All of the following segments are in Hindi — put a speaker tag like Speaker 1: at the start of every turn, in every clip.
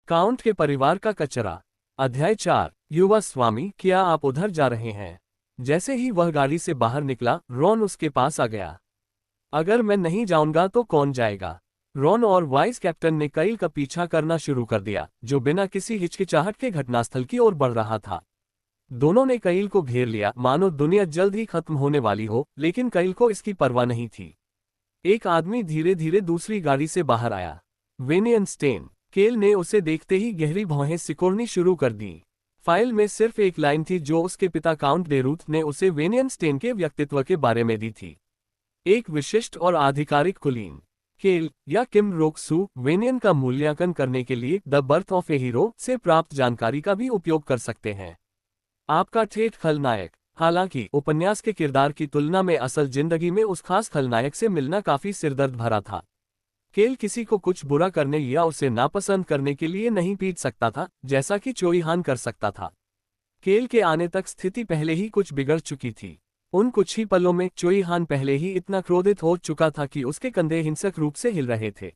Speaker 1: काउंट के परिवार का कचरा। अध्याय 4। युवा स्वामी, क्या आप उधर जा रहे हैं? जैसे ही वह गाड़ी से बाहर निकला, रॉन उसके पास आ गया। अगर मैं नहीं जाऊंगा तो कौन जाएगा? रॉन और वाइस कैप्टन ने कईल का पीछा करना शुरू कर दिया, जो बिना किसी हिचकिचाहट के घटनास्थल की ओर बढ़ रहा था। दोनों ने कईल को घेर लिया, मानो दुनिया जल्द ही खत्म होने वाली हो, लेकिन कईल को इसकी परवाह नहीं थी। एक आदमी धीरे धीरे दूसरी गाड़ी से बाहर आया। वेनियन स्टेन। केल ने उसे देखते ही गहरी भौहें सिकोड़नी शुरू कर दी। फाइल में सिर्फ एक लाइन थी जो उसके पिता काउंट डेरूथ ने उसे वेनियन स्टेन के व्यक्तित्व के बारे में दी थी। एक विशिष्ट और आधिकारिक कुलीन। केल या किम रोक-सू वेनियन का मूल्यांकन करने के लिए the birth of A hero से प्राप्त जानकारी का भी उपयोग कर सकते हैं। आपका ठेठ खलनायक। हालांकि उपन्यास के किरदार की तुलना में असल जिंदगी में उस खास खलनायक से मिलना काफी सिरदर्द भरा था। केल किसी को कुछ बुरा करने या उसे नापसंद करने के लिए नहीं पीट सकता था, जैसा कि चोई हान कर सकता था। केल के आने तक स्थिति पहले ही कुछ बिगड़ चुकी थी। उन कुछ ही पलों में चोई हान पहले ही इतना क्रोधित हो चुका था कि उसके कंधे हिंसक रूप से हिल रहे थे।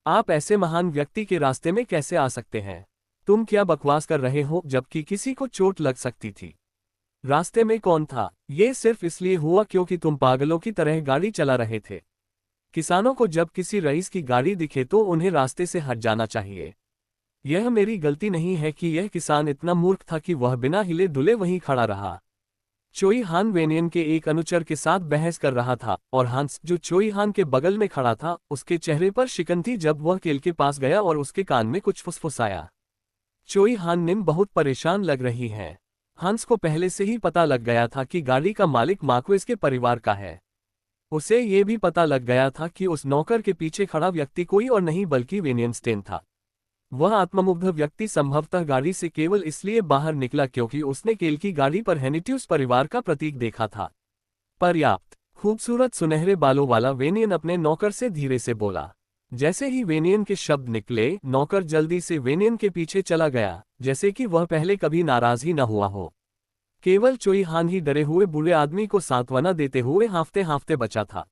Speaker 1: आप ऐसे महान व्यक्ति के रास्ते में कैसे आ सकते हैं? तुम क्या बकवास कर रहे हो, जबकि किसी को चोट लग सकती थी? रास्ते में कौन था? ये सिर्फ इसलिए हुआ क्योंकि तुम पागलों की तरह गाड़ी चला रहे थे। किसानों को जब किसी रईस की गाड़ी दिखे तो उन्हें रास्ते से हट जाना चाहिए। यह मेरी गलती नहीं है कि यह किसान इतना मूर्ख था कि वह बिना हिले डुले वहीं खड़ा रहा। चोई हान वेनियन के एक अनुचर के साथ बहस कर रहा था, और हंस, जो चोई हान के बगल में खड़ा था, उसके चेहरे पर शिकन थी जब वह केल के पास गया और उसके कान में कुछ फुसफुसाया। चोई हान निम बहुत परेशान लग रही है। हंस को पहले से ही पता लग गया था कि गाड़ी का मालिक मार्क्वेस के परिवार का है। उसे ये भी पता लग गया था कि उस नौकर के पीछे खड़ा व्यक्ति कोई और नहीं बल्कि वेनियन स्टेन था। वह आत्ममुग्ध व्यक्ति संभवतः गाड़ी से केवल इसलिए बाहर निकला क्योंकि उसने केल की गाड़ी पर हेनिट्यूस परिवार का प्रतीक देखा था। पर्याप्त। खूबसूरत सुनहरे बालों वाला वेनियन अपने नौकर से धीरे से बोला। जैसे ही वेनियन के शब्द निकले, नौकर जल्दी से वेनियन के पीछे चला गया, जैसे कि वह पहले कभी नाराज ही न हुआ हो। केवल चोई हान ही डरे हुए बूढ़े आदमी को सांत्वना देते हुए हांफते हांफते बचा था।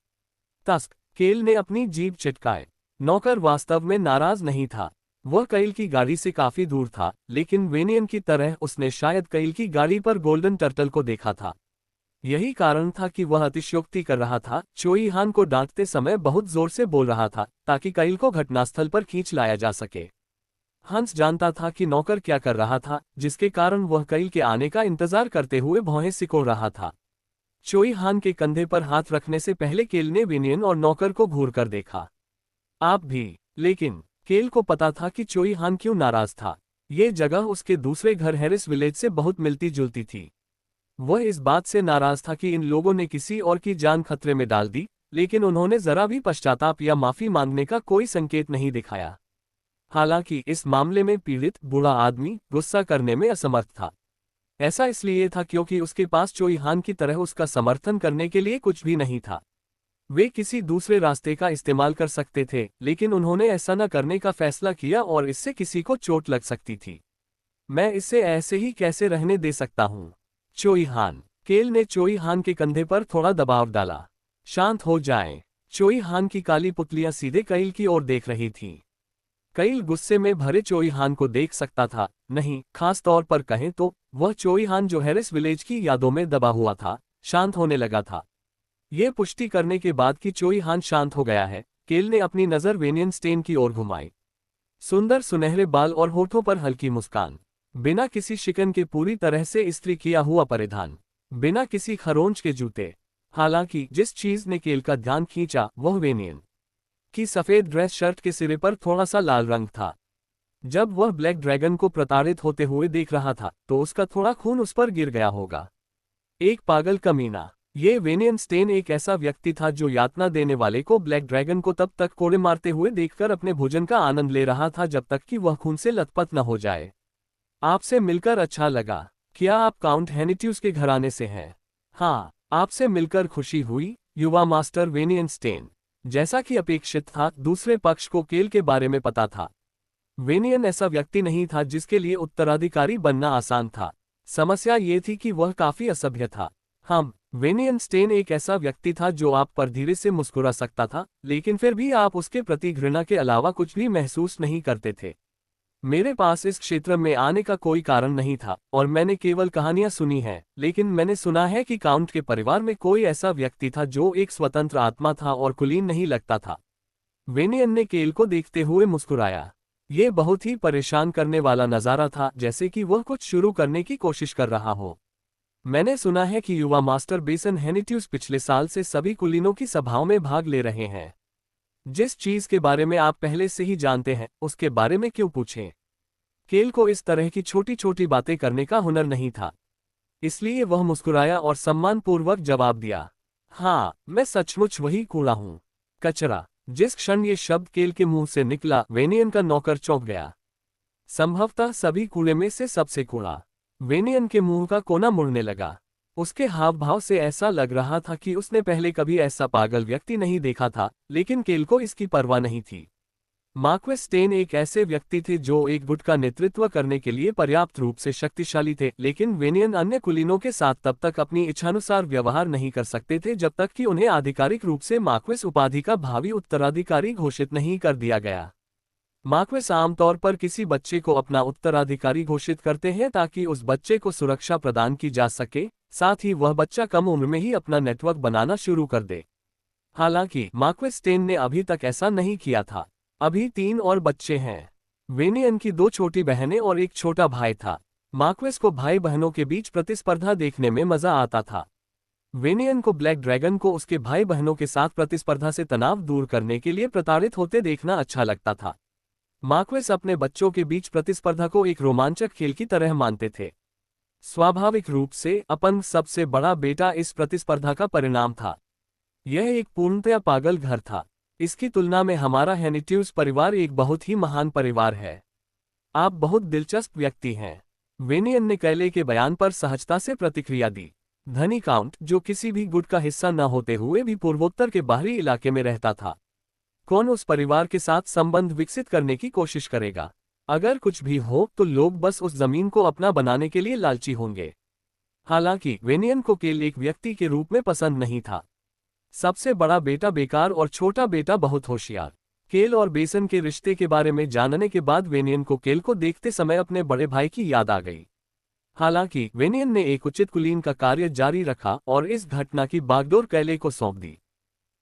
Speaker 1: तस्क। केल ने अपनी जीभ चटकाए। नौकर वास्तव में नाराज नहीं था। वह कईल की गाड़ी से काफी दूर था, लेकिन वेनियन की तरह उसने शायद कईल की गाड़ी पर गोल्डन टर्टल को देखा था। यही कारण था कि वह अतिशयोक्ति कर रहा था, चोई हान को डांटते समय बहुत जोर से बोल रहा था, ताकि कईल को घटनास्थल पर खींच लाया जा सके। हंस जानता था कि नौकर क्या कर रहा था, जिसके कारण वह कईल के आने का इंतजार करते हुए भौहें सिकोड़ रहा था। चोई हान के कंधे पर हाथ रखने से पहले केल ने वेनियन और नौकर को घूर कर देखा। आप भी। लेकिन केल को पता था कि चोई हान क्यों नाराज था। ये जगह उसके दूसरे घर हैरिस विलेज से बहुत मिलती जुलती थी। वह इस बात से नाराज था कि इन लोगों ने किसी और की जान खतरे में डाल दी, लेकिन उन्होंने जरा भी पश्चाताप या माफी मांगने का कोई संकेत नहीं दिखाया। हालांकि इस मामले में पीड़ित बूढ़ा आदमी गुस्सा करने में असमर्थ था। ऐसा इसलिए था क्योंकि उसके पास चोई हान की तरह उसका समर्थन करने के लिए कुछ भी नहीं था। वे किसी दूसरे रास्ते का इस्तेमाल कर सकते थे, लेकिन उन्होंने ऐसा न करने का फैसला किया और इससे किसी को चोट लग सकती थी। मैं इसे ऐसे ही कैसे रहने दे सकता हूँ? चोई हान। केल ने चोई हान के कंधे पर थोड़ा दबाव डाला। शांत हो जाएं। चोई हान की काली पुतलियां सीधे कईल की ओर देख रही थीं। कईल गुस्से में भरे चोई हान को देख सकता था, नहीं, खास तौर पर कहें तो वह चोई हान जो हैरिस विलेज की यादों में दबा हुआ था, शांत होने लगा था। ये पुष्टि करने के बाद कि चोई हान शांत हो गया है, केल ने अपनी नजर वेनियन स्टेन की ओर घुमाई। सुंदर सुनहरे बाल और होठों पर हल्की मुस्कान, बिना किसी शिकन के पूरी तरह से इस्त्री किया हुआ परिधान, बिना किसी खरोंच के जूते। हालांकि जिस चीज ने केल का ध्यान खींचा वह वेनियन की सफेद ड्रेस शर्ट के सिरे पर थोड़ा सा लाल रंग था। जब वह ब्लैक ड्रैगन को प्रताड़ित होते हुए देख रहा था तो उसका थोड़ा खून उस पर गिर गया होगा। एक पागल कमीना। ये वेनियन स्टेन एक ऐसा व्यक्ति था जो यातना देने वाले को ब्लैक ड्रैगन को तब तक कोड़े मारते हुए देखकर अपने भोजन का आनंद ले रहा था जब तक कि वह खून से लथपथ न हो जाए। आपसे मिलकर अच्छा लगा। क्या आप काउंट हेनिट्यूस के घराने से हैं? हाँ, आपसे मिलकर खुशी हुई, युवा मास्टर वेनियन स्टेन। जैसा कि अपेक्षित था, दूसरे पक्ष को केल के बारे में पता था। वेनियन ऐसा व्यक्ति नहीं था जिसके लिए उत्तराधिकारी बनना आसान था। समस्या ये थी कि वह काफी असभ्य था। वेनियन स्टेन एक ऐसा व्यक्ति था जो आप पर धीरे से मुस्कुरा सकता था, लेकिन फिर भी आप उसके प्रति घृणा के अलावा कुछ भी महसूस नहीं करते थे। मेरे पास इस क्षेत्र में आने का कोई कारण नहीं था और मैंने केवल कहानियां सुनी हैं, लेकिन मैंने सुना है कि काउंट के परिवार में कोई ऐसा व्यक्ति था जो एक स्वतंत्र आत्मा था और कुलीन नहीं लगता था। वेनियन ने केल को देखते हुए मुस्कुराया। ये बहुत ही परेशान करने वाला नजारा था, जैसे कि वह कुछ शुरू करने की कोशिश कर रहा हो। मैंने सुना है कि युवा मास्टर बेसन हेनिट्यूस पिछले साल से सभी कुलीनों की सभाओं में भाग ले रहे हैं। जिस चीज के बारे में आप पहले से ही जानते हैं, उसके बारे में क्यों पूछें? केल को इस तरह की छोटी छोटी बातें करने का हुनर नहीं था, इसलिए वह मुस्कुराया और सम्मानपूर्वक जवाब दिया, हाँ, मैं सचमुच वही कूड़ा हूं। कचरा। जिस क्षण ये शब्द केल के मुंह से निकला, वेनियन का नौकर चौंक गया। संभवतः सभी कूड़े में से सबसे कूड़ा। वेनियन के मुंह का कोना मुड़ने लगा। उसके हाव भाव से ऐसा लग रहा था कि उसने पहले कभी ऐसा पागल व्यक्ति नहीं देखा था, लेकिन केल को इसकी परवाह नहीं थी। मार्क्वेस स्टेन एक ऐसे व्यक्ति थे जो एक गुट का नेतृत्व करने के लिए पर्याप्त रूप से शक्तिशाली थे, लेकिन वेनियन अन्य कुलीनों के साथ तब तक अपनी इच्छानुसार व्यवहार नहीं कर सकते थे जब तक कि उन्हें आधिकारिक रूप से मार्क्वेस उपाधि का भावी उत्तराधिकारी घोषित नहीं कर दिया गया। मार्क्वेस आमतौर पर किसी बच्चे को अपना उत्तराधिकारी घोषित करते हैं ताकि उस बच्चे को सुरक्षा प्रदान की जा सके, साथ ही वह बच्चा कम उम्र में ही अपना नेटवर्क बनाना शुरू कर दे। हालांकि मार्क्वेस स्टेन ने अभी तक ऐसा नहीं किया था। अभी 3 और बच्चे हैं। वेनियन की 2 छोटी बहनें और एक छोटा भाई था। मार्क्वेस को भाई बहनों के बीच प्रतिस्पर्धा देखने में मजा आता था। वेनियन को ब्लैक ड्रैगन को उसके भाई बहनों के साथ प्रतिस्पर्धा से तनाव दूर करने के लिए प्रताड़ित होते देखना अच्छा लगता था। मार्क्वेस अपने बच्चों के बीच प्रतिस्पर्धा को एक रोमांचक खेल की तरह मानते थे। स्वाभाविक रूप से अपन सबसे बड़ा बेटा इस प्रतिस्पर्धा का परिणाम था। यह एक पूर्णतया पागल घर था। इसकी तुलना में हमारा हेनिट्यूस परिवार एक बहुत ही महान परिवार है। आप बहुत दिलचस्प व्यक्ति हैं। वेनियन ने कैले के बयान पर सहजता से प्रतिक्रिया दी। धनी काउंट, जो किसी भी गुट का हिस्सा न होते हुए भी पूर्वोत्तर के बाहरी इलाके में रहता था। कौन उस परिवार के साथ संबंध विकसित करने की कोशिश करेगा? अगर कुछ भी हो तो लोग बस उस जमीन को अपना बनाने के लिए लालची होंगे। हालांकि वेनियन को केल एक व्यक्ति के रूप में पसंद नहीं था। सबसे बड़ा बेटा बेकार और छोटा बेटा बहुत होशियार। केल और बेसन के रिश्ते के बारे में जानने के बाद वेनियन को केल को देखते समय अपने बड़े भाई की याद आ गई। हालांकि वेनियन ने एक उचित कुलीन का कार्य जारी रखा और इस घटना की बागडोर कैले को सौंप दी।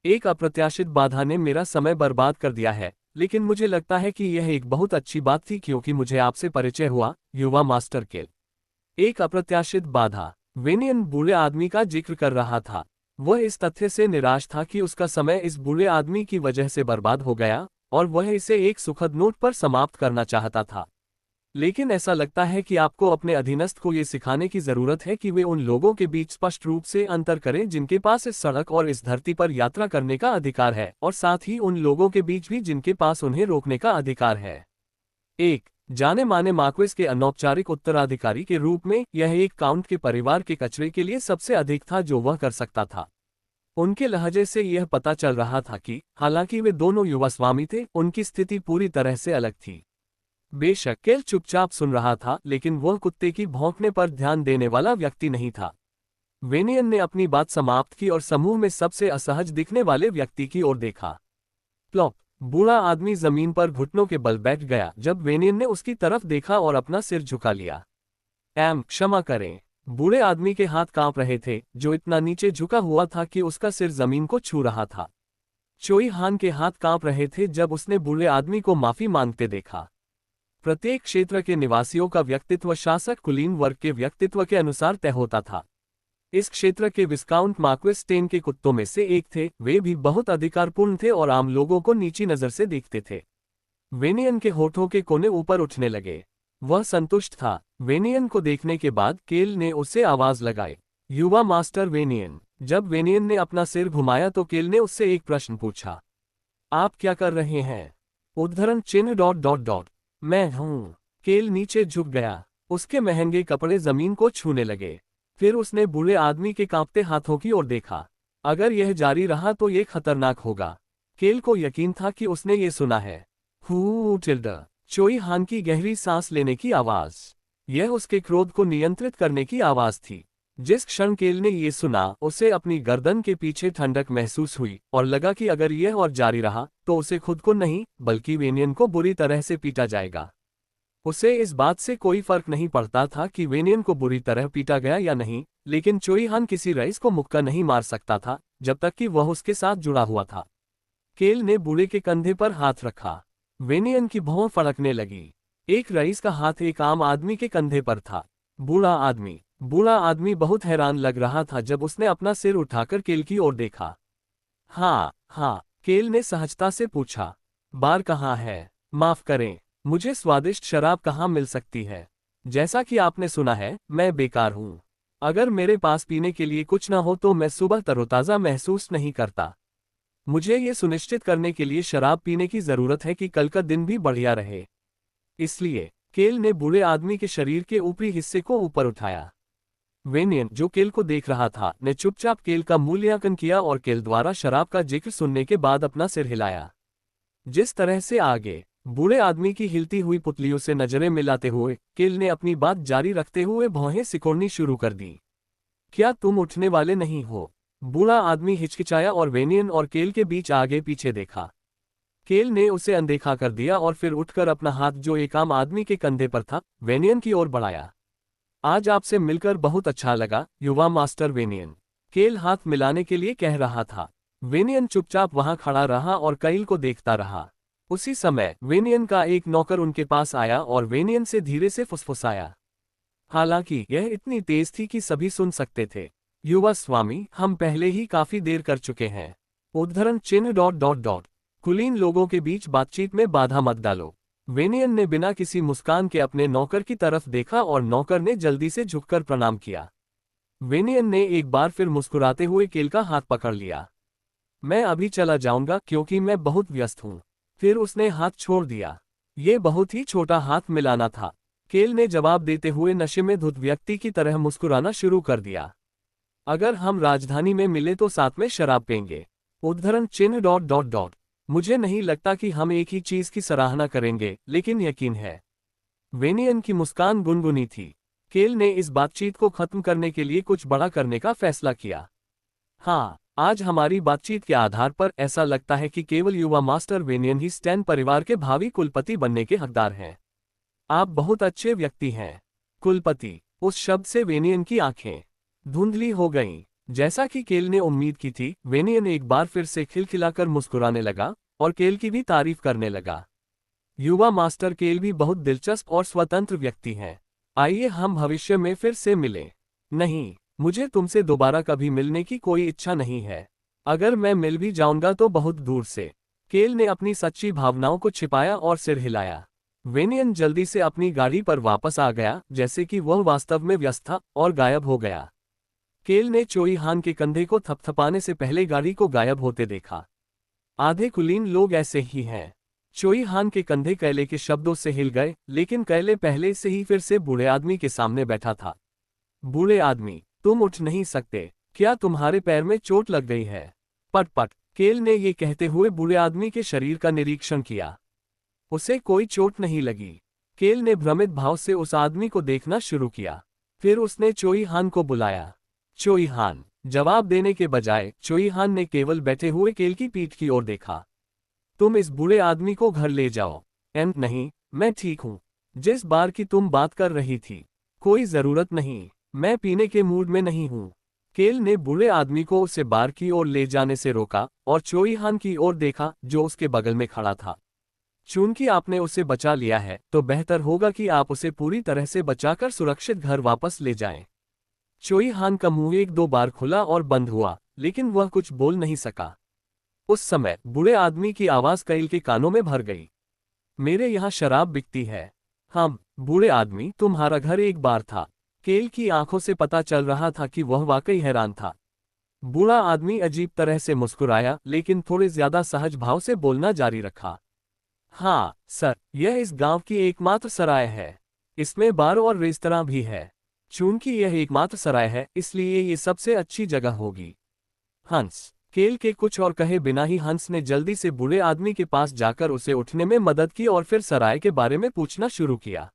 Speaker 1: एक अप्रत्याशित बाधा ने मेरा समय बर्बाद कर दिया है, लेकिन मुझे लगता है कि यह एक बहुत अच्छी बात थी क्योंकि मुझे आपसे परिचय हुआ, युवा मास्टर केल। एक अप्रत्याशित बाधा। वेनियन बुरे आदमी का जिक्र कर रहा था। वह इस तथ्य से निराश था कि उसका समय इस बुरे आदमी की वजह से बर्बाद हो गया और वह इसे एक सुखद नोट पर समाप्त करना चाहता था। लेकिन ऐसा लगता है कि आपको अपने अधीनस्थ को ये सिखाने की जरूरत है कि वे उन लोगों के बीच स्पष्ट रूप से अंतर करें जिनके पास इस सड़क और इस धरती पर यात्रा करने का अधिकार है, और साथ ही उन लोगों के बीच भी जिनके पास उन्हें रोकने का अधिकार है। एक जाने माने मार्क्वेस के अनौपचारिक उत्तराधिकारी के रूप में यह एक काउंट के परिवार के कचरे के लिए सबसे अधिक था जो वह कर सकता था। उनके लहजे से यह पता चल रहा था कि हालांकि वे दोनों युवा स्वामी थे, उनकी स्थिति पूरी तरह से अलग थी। बेशक केल चुपचाप सुन रहा था, लेकिन वह कुत्ते की भौंकने पर ध्यान देने वाला व्यक्ति नहीं था। वेनियन ने अपनी बात समाप्त की और समूह में सबसे असहज दिखने वाले व्यक्ति की ओर देखा। प्लॉप। बूढ़ा आदमी जमीन पर घुटनों के बल बैठ गया जब वेनियन ने उसकी तरफ देखा और अपना सिर झुका लिया। क्षमा करें। बूढ़े आदमी के हाथ कांप रहे थे, जो इतना नीचे झुका हुआ था कि उसका सिर जमीन को छू रहा था। चोई हान के हाथ कांप रहे थे जब उसने बूढ़े आदमी को माफी मांगते देखा। प्रत्येक क्षेत्र के निवासियों का व्यक्तित्व शासक कुलीन वर्ग के व्यक्तित्व के अनुसार तय होता था। इस क्षेत्र के विस्काउंट मार्क्वेस स्टेन के कुत्तों में से एक थे। वे भी बहुत अधिकारपूर्ण थे और आम लोगों को नीची नजर से देखते थे। वेनियन के होठों के कोने ऊपर उठने लगे। वह संतुष्ट था। वेनियन को देखने के बाद केल ने उसे आवाज लगाई, युवा मास्टर वेनियन। जब वेनियन ने अपना सिर घुमाया तो केल ने उससे एक प्रश्न पूछा, आप क्या कर रहे हैं? उद्धरण चिन्ह ... मैं हूं। केल नीचे झुक गया। उसके महंगे कपड़े जमीन को छूने लगे। फिर उसने बूढ़े आदमी के कांपते हाथों की ओर देखा। अगर यह जारी रहा तो यह खतरनाक होगा। केल को यकीन था कि उसने ये सुना है। टिल्डा। चोई हान की गहरी सांस लेने की आवाज। यह उसके क्रोध को नियंत्रित करने की आवाज थी। जिस क्षण केल ने ये सुना, उसे अपनी गर्दन के पीछे ठंडक महसूस हुई और लगा कि अगर यह और जारी रहा तो उसे खुद को नहीं बल्कि वेनियन को बुरी तरह से पीटा जाएगा। उसे इस बात से कोई फर्क नहीं पड़ता था कि वेनियन को बुरी तरह पीटा गया या नहीं, लेकिन चोई हान किसी रईस को मुक्का नहीं मार सकता था जब तक कि वह उसके साथ जुड़ा हुआ था। केल ने बूढ़े के कंधे पर हाथ रखा। वेनियन की भौं फड़कने लगी। एक रईस का हाथ एक आम आदमी के कंधे पर था। बूढ़ा आदमी बहुत हैरान लग रहा था जब उसने अपना सिर उठाकर केल की ओर देखा। हाँ हाँ, केल ने सहजता से पूछा। बार कहाँ है? माफ करें, मुझे स्वादिष्ट शराब कहाँ मिल सकती है? जैसा कि आपने सुना है, मैं बेकार हूँ। अगर मेरे पास पीने के लिए कुछ न हो तो मैं सुबह तरोताज़ा महसूस नहीं करता। मुझे ये सुनिश्चित करने के लिए शराब पीने की जरूरत है कि कल का दिन भी बढ़िया रहे। इसलिए केल ने बूढ़े आदमी के शरीर के ऊपरी हिस्से को ऊपर उठाया। वेनियन, जो केल को देख रहा था, ने चुपचाप केल का मूल्यांकन किया और केल द्वारा शराब का जिक्र सुनने के बाद अपना सिर हिलाया। जिस तरह से आगे बूढ़े आदमी की हिलती हुई पुतलियों से नजरें मिलाते हुए केल ने अपनी बात जारी रखते हुए भौहें सिकोड़नी शुरू कर दी। क्या तुम उठने वाले नहीं हो? बूढ़ा आदमी हिचकिचाया और वेनियन और केल के बीच आगे पीछे देखा। केल ने उसे अनदेखा कर दिया और फिर उठकर अपना हाथ, जो एक आम आदमी के कंधे पर था, वेनियन की ओर बढ़ाया। आज आपसे मिलकर बहुत अच्छा लगा, युवा मास्टर वेनियन। केल हाथ मिलाने के लिए कह रहा था। वेनियन चुपचाप वहां खड़ा रहा और केल को देखता रहा। उसी समय वेनियन का एक नौकर उनके पास आया और वेनियन से धीरे से फुसफुसाया। हालांकि यह इतनी तेज थी कि सभी सुन सकते थे। युवा स्वामी, हम पहले ही काफी देर कर चुके हैं। उद्धरण चिन्ह डॉट डॉट डॉट। कुलीन लोगों के बीच बातचीत में बाधा मत डालो। वेनियन ने बिना किसी मुस्कान के अपने नौकर की तरफ देखा और नौकर ने जल्दी से झुककर प्रणाम किया। वेनियन ने एक बार फिर मुस्कुराते हुए केल का हाथ पकड़ लिया। मैं अभी चला जाऊंगा क्योंकि मैं बहुत व्यस्त हूं। फिर उसने हाथ छोड़ दिया। ये बहुत ही छोटा हाथ मिलाना था। केल ने जवाब देते हुए नशे में धुत व्यक्ति की तरह मुस्कुराना शुरू कर दिया। अगर हम राजधानी में मिले तो साथ में शराब पेंगे। उद्धरण चिन्ह डॉट डॉट डॉट। मुझे नहीं लगता कि हम एक ही चीज की सराहना करेंगे, लेकिन यकीन है। वेनियन की मुस्कान गुनगुनी थी। केल ने इस बातचीत को खत्म करने के लिए कुछ बड़ा करने का फैसला किया। हाँ, आज हमारी बातचीत के आधार पर ऐसा लगता है कि केवल युवा मास्टर वेनियन ही स्टैन परिवार के भावी कुलपति बनने के हकदार हैं। आप बहुत अच्छे व्यक्ति हैं। कुलपति, उस शब्द से वेनियन की आंखें धुंधली हो गईं। जैसा कि केल ने उम्मीद की थी, वेनियन एक बार फिर से खिलखिलाकर मुस्कुराने लगा और केल की भी तारीफ करने लगा। युवा मास्टर केल भी बहुत दिलचस्प और स्वतंत्र व्यक्ति हैं। आइए हम भविष्य में फिर से मिलें। नहीं, मुझे तुमसे दोबारा कभी मिलने की कोई इच्छा नहीं है। अगर मैं मिल भी जाऊंगा तो बहुत दूर से। केल ने अपनी सच्ची भावनाओं को छिपाया और सिर हिलाया। वेनियन जल्दी से अपनी गाड़ी पर वापस आ गया, जैसे कि वह वास्तव में व्यस्त था, और गायब हो गया। केल ने चोई हान के कंधे को थपथपाने से पहले गाड़ी को गायब होते देखा। आधे कुलीन लोग ऐसे ही हैं। चोई हान के कंधे कैले के शब्दों से हिल गए, लेकिन कैले पहले से ही फिर से बूढ़े आदमी के सामने बैठा था। बूढ़े आदमी, तुम उठ नहीं सकते। क्या तुम्हारे पैर में चोट लग गई है? पट पट। केल ने ये कहते हुए बूढ़े आदमी के शरीर का निरीक्षण किया। उसे कोई चोट नहीं लगी। केल ने भ्रमित भाव से उस आदमी को देखना शुरू किया। फिर उसने चोई हान को बुलाया। चोई हान। जवाब देने के बजाय चोई हान ने केवल बैठे हुए केल की पीठ की ओर देखा। तुम इस बूढ़े आदमी को घर ले जाओ। नहीं, मैं ठीक हूं। जिस बार की तुम बात कर रही थी, कोई जरूरत नहीं। मैं पीने के मूड में नहीं हूं। केल ने बूढ़े आदमी को उसे बार की ओर ले जाने से रोका और चोई हान की ओर देखा, जो उसके बगल में खड़ा था। चूंकि आपने उसे बचा लिया है, तो बेहतर होगा कि आप उसे पूरी तरह से बचाकर सुरक्षित घर वापस ले जाएं। चोई हान का मुंह एक दो बार खुला और बंद हुआ, लेकिन वह कुछ बोल नहीं सका। उस समय बूढ़े आदमी की आवाज केल के कानों में भर गई। मेरे यहाँ शराब बिकती है। हम, बूढ़े आदमी, तुम्हारा घर एक बार था। केल की आंखों से पता चल रहा था कि वह वाकई हैरान था। बूढ़ा आदमी अजीब तरह से मुस्कुराया, लेकिन थोड़े ज्यादा सहज भाव से बोलना जारी रखा। हाँ सर, यह इस गांव की एकमात्र सराय है। इसमें बार और रेस्तरां भी है। चूंकि यह एकमात्र सराय है, इसलिए ये सबसे अच्छी जगह होगी। हंस। केल के कुछ और कहे बिना ही हंस ने जल्दी से बूढ़े आदमी के पास जाकर उसे उठने में मदद की और फिर सराय के बारे में पूछना शुरू किया।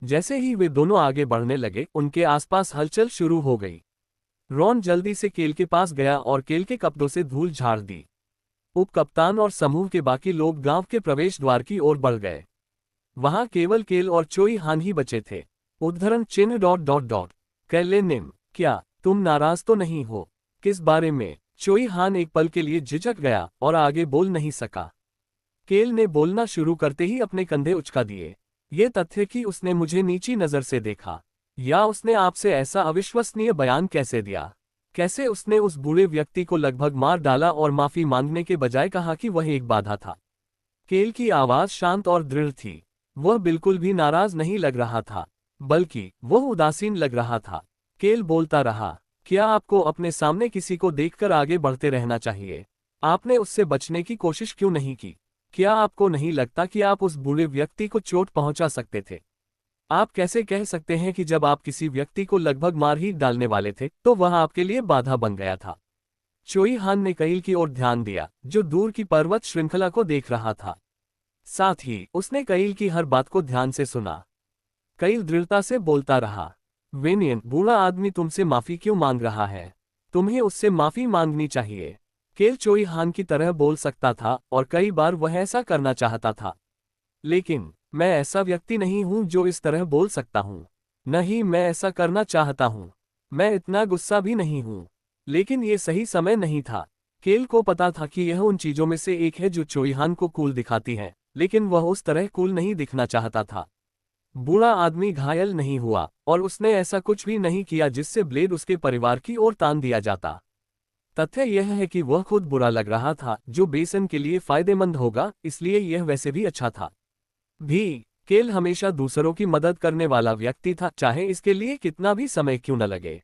Speaker 1: जैसे ही वे दोनों आगे बढ़ने लगे, उनके आसपास हलचल शुरू हो गई। रॉन जल्दी से केल के पास गया और केल के कपड़ों से धूल झाड़ दी। उपकप्तान और समूह के बाकी लोग गांव के प्रवेश द्वार की ओर बढ़ गए। वहां केवल केल और चोई हान ही बचे थे। उद्धरण चिन्ह ... कैलेनिम, क्या तुम नाराज तो नहीं हो? किस बारे में? चोई हान एक पल के लिए झिझक गया और आगे बोल नहीं सका। केल ने बोलना शुरू करते ही अपने कंधे उचका दिए। ये तथ्य कि उसने मुझे नीची नजर से देखा, या उसने आपसे ऐसा अविश्वसनीय बयान कैसे दिया? कैसे उसने उस बूढ़े व्यक्ति को लगभग मार डाला और माफी मांगने के बजाय कहा कि वह एक बाधा था? केल की आवाज शांत और दृढ़ थी। वह बिल्कुल भी नाराज नहीं लग रहा था, बल्कि वह उदासीन लग रहा था। केल बोलता रहा, क्या आपको अपने सामने किसी को देखकर आगे बढ़ते रहना चाहिए? आपने उससे बचने की कोशिश क्यों नहीं की? क्या आपको नहीं लगता कि आप उस बूढ़े व्यक्ति को चोट पहुंचा सकते थे? आप कैसे कह सकते हैं कि जब आप किसी व्यक्ति को लगभग मार ही डालने वाले थे, तो वह आपके लिए बाधा बन गया था? चोई हान ने कैल की ओर ध्यान दिया, जो दूर की पर्वत श्रृंखला को देख रहा था। साथ ही उसने कैल की हर बात को ध्यान से सुना। कैल दृढ़ता से बोलता रहा, वेनियन, बूढ़ा आदमी तुमसे माफी क्यों मांग रहा है? तुम्हें उससे माफी मांगनी चाहिए। केल चोई हान की तरह बोल सकता था और कई बार वह ऐसा करना चाहता था, लेकिन मैं ऐसा व्यक्ति नहीं हूं जो इस तरह बोल सकता हूं। नहीं, मैं ऐसा करना चाहता हूं। मैं इतना गुस्सा भी नहीं हूं। लेकिन ये सही समय नहीं था। केल को पता था कि यह उन चीजों में से एक है जो चोईहान को कूल दिखाती है, लेकिन वह उस तरह कूल नहीं दिखना चाहता था। बूढ़ा आदमी घायल नहीं हुआ और उसने ऐसा कुछ भी नहीं किया जिससे ब्लेड उसके परिवार की ओर तान दिया जाता। तथ्य यह है कि वह खुद बुरा लग रहा था, जो बेसन के लिए फायदेमंद होगा, इसलिए यह वैसे भी अच्छा था। केल हमेशा दूसरों की मदद करने वाला व्यक्ति था, चाहे इसके लिए कितना भी समय क्यों न लगे।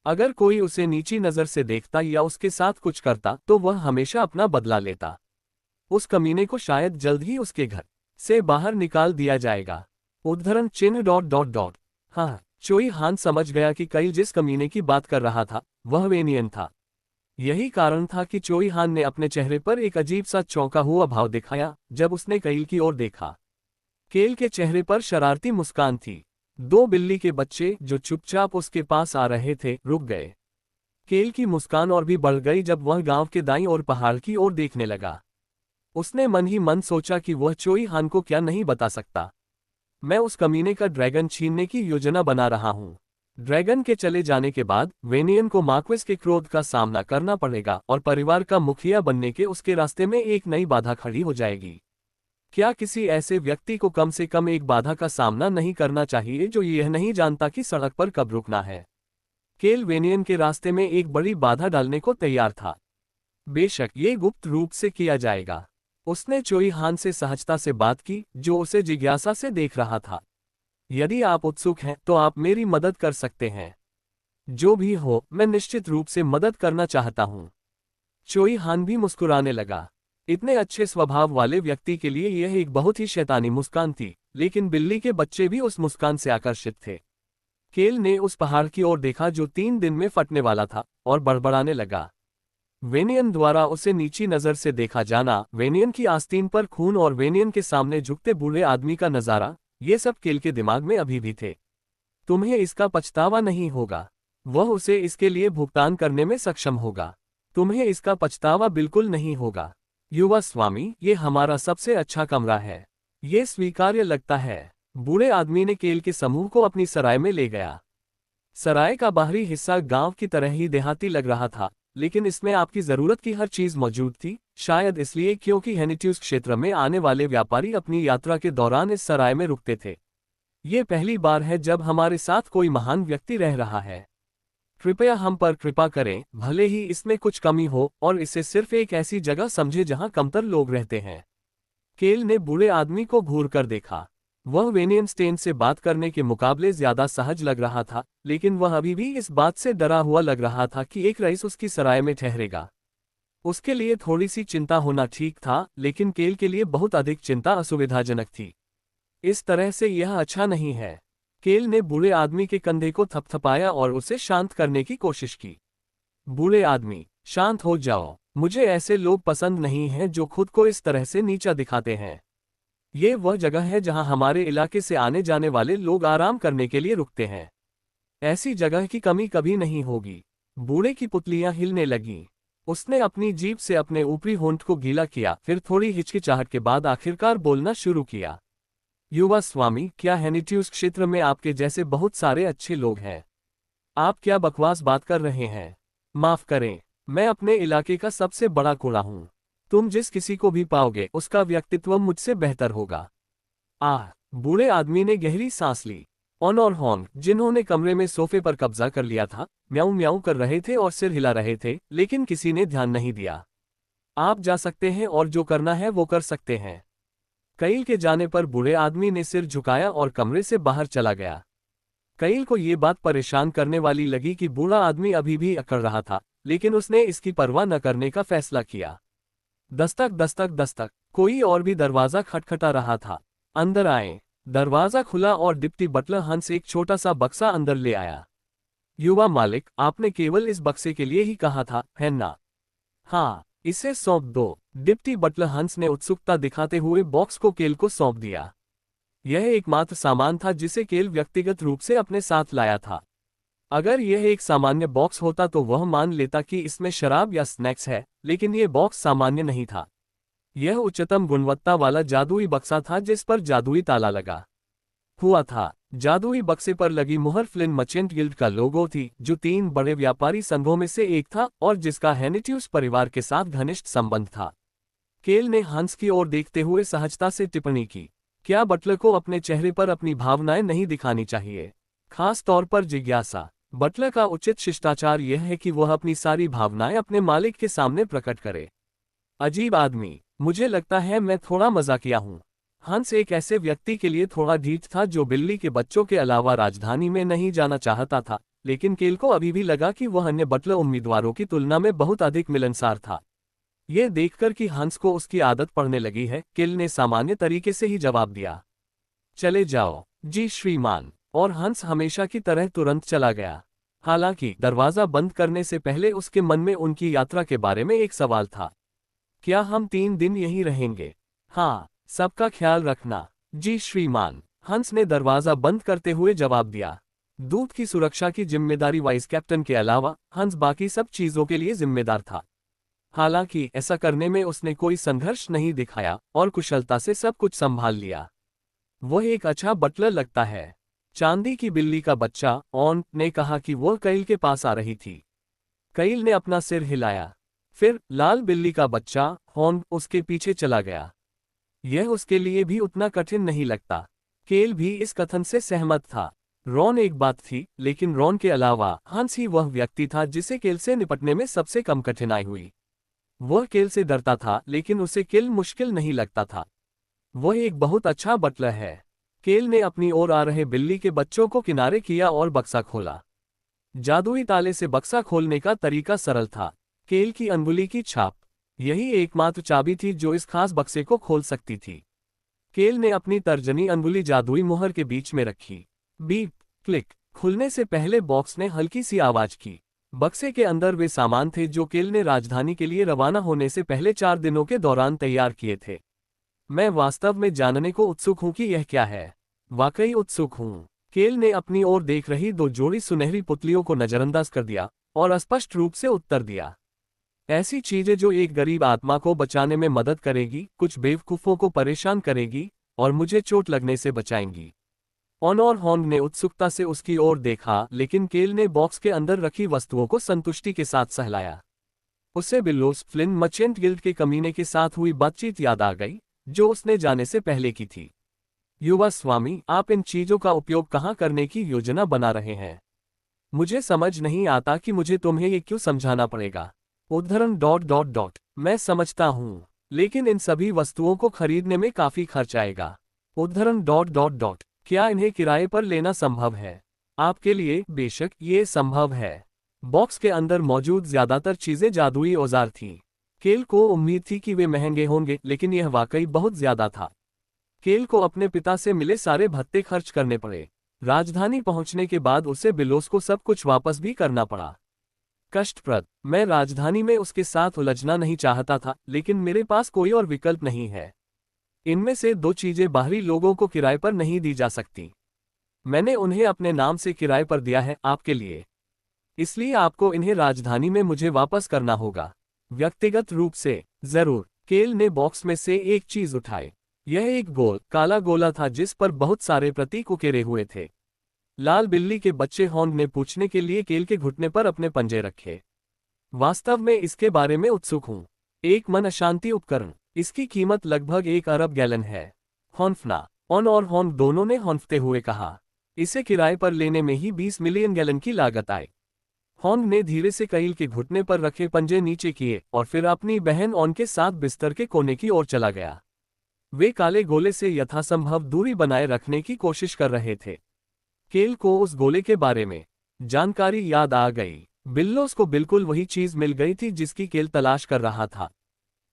Speaker 1: अगर कोई उसे नीची नजर से देखता या उसके साथ कुछ करता, तो वह हमेशा अपना बदला लेता। उस कमीने को शायद जल्द ही उसके घर से बाहर निकाल दिया जाएगा। उद्धरण चिन्ह ... हाँ, चोई हान समझ गया कि कैल जिस कमीने की बात कर रहा था, वह वेनियन था। यही कारण था कि चोई हान ने अपने चेहरे पर एक अजीब सा चौंका हुआ भाव दिखाया जब उसने कैल की ओर देखा। केल के चेहरे पर शरारती मुस्कान थी। दो बिल्ली के बच्चे जो चुपचाप उसके पास आ रहे थे, रुक गए। केल की मुस्कान और भी बढ़ गई जब वह गांव के दाईं ओर पहाड़ की ओर देखने लगा। उसने मन ही मन सोचा कि वह चोई हान को क्या नहीं बता सकता। मैं उस कमीने का ड्रैगन छीनने की योजना बना रहा हूँ। ड्रैगन के चले जाने के बाद वेनियन को मार्क्वेस के क्रोध का सामना करना पड़ेगा और परिवार का मुखिया बनने के उसके रास्ते में एक नई बाधा खड़ी हो जाएगी। क्या किसी ऐसे व्यक्ति को कम से कम एक बाधा का सामना नहीं करना चाहिए जो यह नहीं जानता कि सड़क पर कब रुकना है? केल वेनियन के रास्ते में एक बड़ी बाधा डालने को तैयार था। बेशक ये गुप्त रूप से किया जाएगा। उसने चोई हान से सहजता से बात की, जो उसे जिज्ञासा से देख रहा था। यदि आप उत्सुक हैं तो आप मेरी मदद कर सकते हैं। जो भी हो, मैं निश्चित रूप से मदद करना चाहता हूं। चोई हान भी मुस्कुराने लगा। इतने अच्छे स्वभाव वाले व्यक्ति के लिए यह एक बहुत ही शैतानी मुस्कान थी, लेकिन बिल्ली के बच्चे भी उस मुस्कान से आकर्षित थे। केल ने उस पहाड़ की ओर देखा जो 3 दिन में फटने वाला था, और बड़बड़ाने लगा। वेनियन द्वारा उसे नीची नजर से देखा जाना, वेनियन की आस्तीन पर खून और वेनियन के सामने झुकते बूढ़े आदमी का नजारा, ये सब केल के दिमाग में अभी भी थे। तुम्हें इसका पछतावा नहीं होगा। वह उसे इसके लिए भुगतान करने में सक्षम होगा। तुम्हें इसका पछतावा बिल्कुल नहीं होगा। युवा स्वामी, ये हमारा सबसे अच्छा कमरा है। ये स्वीकार्य लगता है। बूढ़े आदमी ने केल के समूह को अपनी सराय में ले गया। सराय का बाहरी हिस्सा गांव की तरह ही देहाती लग रहा था, लेकिन इसमें आपकी जरूरत की हर चीज मौजूद थी, शायद इसलिए क्योंकि हेनिट्यूस क्षेत्र में आने वाले व्यापारी अपनी यात्रा के दौरान इस सराय में रुकते थे। ये पहली बार है जब हमारे साथ कोई महान व्यक्ति रह रहा है। कृपया हम पर कृपा करें, भले ही इसमें कुछ कमी हो, और इसे सिर्फ एक ऐसी जगह समझे जहां कमतर लोग रहते हैं। केल ने बूढ़े आदमी को घूर कर देखा। वह वेनियन स्टेन से बात करने के मुकाबले ज्यादा सहज लग रहा था, लेकिन वह अभी भी इस बात से डरा हुआ लग रहा था कि एक रईस उसकी सराय में ठहरेगा। उसके लिए थोड़ी सी चिंता होना ठीक था, लेकिन केल के लिए बहुत अधिक चिंता असुविधाजनक थी। इस तरह से यह अच्छा नहीं है। केल ने बूढ़े आदमी के कंधे को थपथपाया और उसे शांत करने की कोशिश की। बूढ़े आदमी, शांत हो जाओ। मुझे ऐसे लोग पसंद नहीं हैं जो खुद को इस तरह से नीचा दिखाते हैं। ये वह जगह है जहां हमारे इलाके से आने जाने वाले लोग आराम करने के लिए रुकते हैं। ऐसी जगह की कमी कभी नहीं होगी। बूढ़े की पुतलियां हिलने लगीं। उसने अपनी जीभ से अपने ऊपरी होंठ को गीला किया, फिर थोड़ी हिचकिचाहट के बाद आखिरकार बोलना शुरू किया। युवा स्वामी, क्या हैनिट्यूज क्षेत्र में आपके जैसे बहुत सारे अच्छे लोग हैं? आप क्या बकवास बात कर रहे हैं? माफ करें, मैं अपने इलाके का सबसे बड़ा कूड़ा हूँ। तुम जिस किसी को भी पाओगे उसका व्यक्तित्व मुझसे बेहतर होगा। आह! बूढ़े आदमी ने गहरी सांस ली। ऑन और हॉन, जिन्होंने कमरे में सोफे पर कब्जा कर लिया था, म्याऊं म्याऊं कर रहे थे और सिर हिला रहे थे, लेकिन किसी ने ध्यान नहीं दिया। आप जा सकते हैं और जो करना है वो कर सकते हैं। कईल के जाने पर बूढ़े आदमी ने सिर झुकाया और कमरे से बाहर चला गया। कईल को ये बात परेशान करने वाली लगी कि बूढ़ा आदमी अभी भी अकड़ रहा था, लेकिन उसने इसकी परवाह न करने का फैसला किया। दस्तक दस्तक दस्तक, कोई और भी दरवाजा खटखटा रहा था। अंदर आए। दरवाजा खुला और डिप्टी बटलर हंस एक छोटा सा बक्सा अंदर ले आया। युवा मालिक, आपने केवल इस बक्से के लिए ही कहा था, है ना? हाँ, इसे सौंप दो। डिप्टी बटलर हंस ने उत्सुकता दिखाते हुए बॉक्स को केल को सौंप दिया। यह एकमात्र सामान था जिसे केल व्यक्तिगत रूप से अपने साथ लाया था। अगर यह एक सामान्य बॉक्स होता तो वह मान लेता कि इसमें शराब या स्नैक्स है, लेकिन यह बॉक्स सामान्य नहीं था। यह उच्चतम गुणवत्ता वाला जादुई बक्सा था जिस पर जादुई ताला लगा हुआ था। जादुई बक्से पर लगी मुहर फ्लिन मर्चेंट गिल्ड का लोगो थी, जो 3 बड़े व्यापारी संघों में से एक था और जिसका हैनिट्यूस परिवार के साथ घनिष्ठ संबंध था। केल ने हंस की ओर देखते हुए सहजता से टिप्पणी की, क्या बटलर को अपने चेहरे पर अपनी भावनाएं नहीं दिखानी चाहिए? खास तौर पर जिज्ञासा। बटलर का उचित शिष्टाचार यह है कि वह अपनी सारी भावनाएं अपने मालिक के सामने प्रकट करे। अजीब आदमी, मुझे लगता है मैं थोड़ा मजाकिया हूँ। हंस एक ऐसे व्यक्ति के लिए थोड़ा ढीठ था जो बिल्ली के बच्चों के अलावा राजधानी में नहीं जाना चाहता था, लेकिन केल को अभी भी लगा कि वह अन्य बटलर उम्मीदवारों की तुलना में बहुत अधिक मिलनसार था। यह देखकर कि हंस को उसकी आदत पड़ने लगी है, केल ने सामान्य तरीके से ही जवाब दिया, चले जाओ। जी श्रीमान। और हंस हमेशा की तरह तुरंत चला गया। हालांकि दरवाजा बंद करने से पहले उसके मन में उनकी यात्रा के बारे में एक सवाल था। क्या हम 3 दिन यहीं रहेंगे? हाँ, सबका ख्याल रखना। जी श्रीमान। हंस ने दरवाजा बंद करते हुए जवाब दिया। दूत की सुरक्षा की जिम्मेदारी वाइस कैप्टन के अलावा हंस बाकी सब चीजों के लिए जिम्मेदार था। हालांकि ऐसा करने में उसने कोई संघर्ष नहीं दिखाया और कुशलता से सब कुछ संभाल लिया। वह एक अच्छा बटलर लगता है। चांदी की बिल्ली का बच्चा ऑन ने कहा कि वह कईल के पास आ रही थी। कईल ने अपना सिर हिलाया। फिर लाल बिल्ली का बच्चा हॉर्न उसके पीछे चला गया। यह उसके लिए भी उतना कठिन नहीं लगता। केल भी इस कथन से सहमत था। रॉन एक बात थी, लेकिन रॉन के अलावा हंस ही वह व्यक्ति था जिसे केल से निपटने में सबसे कम कठिनाई हुई। वह केल से डरता था, लेकिन उसे केल मुश्किल नहीं लगता था। वह एक बहुत अच्छा बटलर है। केल ने अपनी ओर आ रहे बिल्ली के बच्चों को किनारे किया और बक्सा खोला। जादुई ताले से बक्सा खोलने का तरीका सरल था। केल की अंगुली की छाप, यही एकमात्र चाबी थी जो इस खास बक्से को खोल सकती थी। केल ने अपनी तर्जनी अंगुली जादुई मुहर के बीच में रखी। Beep, click. खुलने से पहले बॉक्स ने हल्की सी आवाज की। बक्से के अंदर वे सामान थे जो केल ने राजधानी के लिए रवाना होने से पहले 4 दिनों के दौरान तैयार किए थे। मैं वास्तव में जानने को उत्सुक हूं कि यह क्या है। वाकई उत्सुक हूं। केल ने अपनी ओर देख रही 2 जोड़ी सुनहरी पुतलियों को नजरअंदाज कर दिया और स्पष्ट रूप से उत्तर दिया, ऐसी चीजें जो एक गरीब आत्मा को बचाने में मदद करेगी, कुछ बेवकूफों को परेशान करेगी और मुझे चोट लगने से बचाएंगी। ऑन और हॉर्न ने उत्सुकता से उसकी ओर देखा, लेकिन केल ने बॉक्स के अंदर रखी वस्तुओं को संतुष्टि के साथ सहलाया। उसे बिलोस फ्लिन मर्चेंट गिल्ड के कमीने के साथ हुई बातचीत याद आ गई, जो उसने जाने से पहले की थी। युवा स्वामी, आप इन चीजों का उपयोग कहाँ करने की योजना बना रहे हैं? मुझे समझ नहीं आता कि मुझे तुम्हें ये क्यों समझाना पड़ेगा। उद्धरण ... मैं समझता हूँ, लेकिन इन सभी वस्तुओं को खरीदने में काफी खर्च आएगा। उद्धरण ... क्या इन्हें किराए पर लेना संभव है? आपके लिए बेशक ये संभव है। बॉक्स के अंदर मौजूद ज्यादातर चीजें जादुई औजार थीं। केल को उम्मीद थी कि वे महंगे होंगे, लेकिन यह वाकई बहुत ज्यादा था। केल को अपने पिता से मिले सारे भत्ते खर्च करने पड़े। राजधानी पहुंचने के बाद उसे बिलोस को सब कुछ वापस भी करना पड़ा। कष्टप्रद। मैं राजधानी में उसके साथ उलझना नहीं चाहता था, लेकिन मेरे पास कोई और विकल्प नहीं है। इनमें से 2 चीजें बाहरी लोगों को किराए पर नहीं दी जा सकती। मैंने उन्हें अपने नाम से किराए पर दिया है, आपके लिए। इसलिए आपको इन्हें राजधानी में मुझे वापस करना होगा। व्यक्तिगत रूप से। जरूर। केल ने बॉक्स में से एक चीज उठाई। यह एक गोल काला गोला था जिस पर बहुत सारे प्रतीक उकेरे हुए थे। लाल बिल्ली के बच्चे हॉन्ग ने पूछने के लिए केल के घुटने पर अपने पंजे रखे। वास्तव में इसके बारे में उत्सुक हूँ। एक मन अशांति उपकरण। इसकी कीमत लगभग 1 अरब गैलन है। हॉन्फना ऑन और हॉन्ग दोनों ने हॉन्फते हुए कहा। इसे किराए पर लेने में ही 20 मिलियन गैलन की लागत आई। हॉन्ग ने धीरे से कैल के घुटने पर रखे पंजे नीचे किए और फिर अपनी बहन ऑन के साथ बिस्तर के कोने की ओर चला गया। वे काले गोले से यथासंभव दूरी बनाए रखने की कोशिश कर रहे थे। केल को उस गोले के बारे में जानकारी याद आ गई। बिल्लोस को बिल्कुल वही चीज मिल गई थी जिसकी केल तलाश कर रहा था।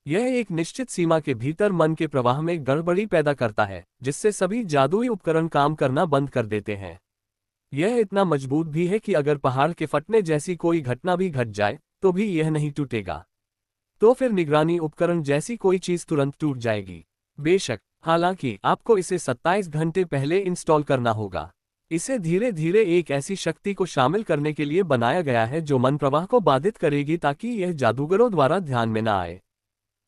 Speaker 1: यह एक निश्चित सीमा के भीतर मन के प्रवाह में गड़बड़ी पैदा करता है, जिससे सभी जादुई उपकरण काम करना बंद कर देते हैं। यह इतना मजबूत भी है कि अगर पहाड़ के फटने जैसी कोई घटना भी घट जाए तो भी यह नहीं टूटेगा। तो फिर निगरानी उपकरण जैसी कोई चीज तुरंत टूट जाएगी। बेशक, हालांकि आपको इसे 27 घंटे पहले इंस्टॉल करना होगा। इसे धीरे धीरे एक ऐसी शक्ति को शामिल करने के लिए बनाया गया है जो मन प्रवाह को बाधित करेगी ताकि यह जादूगरों द्वारा ध्यान में न आए।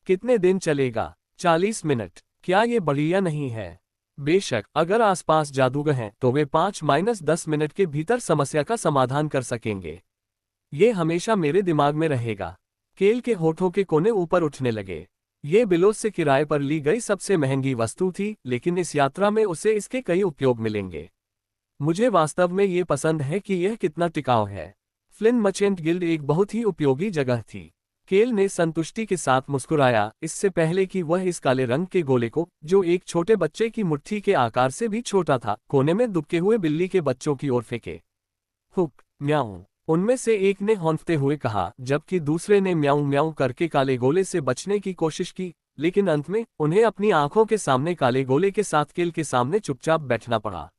Speaker 1: कितने दिन चलेगा? 40 मिनट। क्या ये बढ़िया नहीं है? बेशक, अगर आसपास जादूगर हैं तो वे 5-10 मिनट के भीतर समस्या का समाधान कर सकेंगे। ये हमेशा मेरे दिमाग में रहेगा। केल के होठों के कोने ऊपर उठने लगे। ये बिलोस से किराए पर ली गई सबसे महंगी वस्तु थी, लेकिन इस यात्रा में उसे इसके कई उपयोग मिलेंगे। मुझे वास्तव में ये पसंद है कि यह कितना टिकाऊ है। फ्लिन मर्चेंट गिल्ड एक बहुत ही उपयोगी जगह थी। केल ने संतुष्टि के साथ मुस्कुराया, इससे पहले कि वह इस काले रंग के गोले को, जो एक छोटे बच्चे की मुट्ठी के आकार से भी छोटा था, कोने में दुबके हुए बिल्ली के बच्चों की ओर फेंके। हुक, म्याऊं, उनमें से एक ने हौंफते हुए कहा, जबकि दूसरे ने म्याऊं म्याऊं करके काले गोले से बचने की कोशिश की, लेकिन अंत में उन्हें अपनी आंखों के सामने काले गोले के साथ केल के सामने चुपचाप बैठना पड़ा।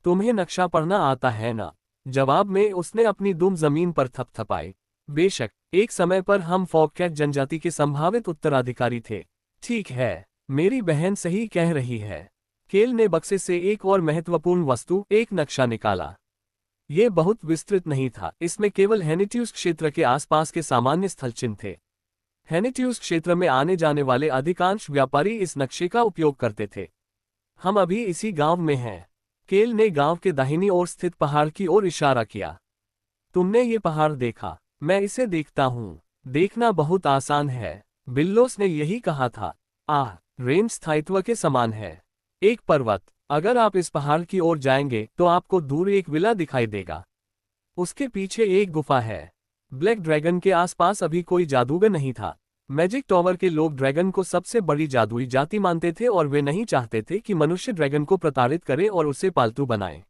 Speaker 1: तुम्हें नक्शा पढ़ना आता है ना? जवाब में उसने अपनी दुम जमीन पर थपथपाई। बेशक, एक समय पर हम फॉगकैट जनजाति के संभावित उत्तराधिकारी थे। ठीक है, मेरी बहन सही कह रही है। केल ने बक्से से एक और महत्वपूर्ण वस्तु, एक नक्शा निकाला। यह बहुत विस्तृत नहीं था, इसमें केवल हेनिट्यूस क्षेत्र के आसपास के सामान्य स्थल चिन्ह थे। हेनिट्यूस क्षेत्र में आने जाने वाले अधिकांश व्यापारी इस नक्शे का उपयोग करते थे। हम अभी इसी गांव में हैं। केल ने गांव के दाहिनी ओर स्थित पहाड़ की ओर इशारा किया। तुमने ये पहाड़ देखा? मैं इसे देखता हूँ। देखना बहुत आसान है। बिल्लोस ने यही कहा था। रेंज स्थायित्व के समान है। एक पर्वत। अगर आप इस पहाड़ की ओर जाएंगे तो आपको दूर एक विला दिखाई देगा। उसके पीछे एक गुफा है। ब्लैक ड्रैगन के आसपास अभी कोई जादूगर नहीं था। मैजिक टॉवर के लोग ड्रैगन को सबसे बड़ी जादुई जाति मानते थे और वे नहीं चाहते थे कि मनुष्य ड्रैगन को प्रताड़ित करे और उसे पालतू बनाए।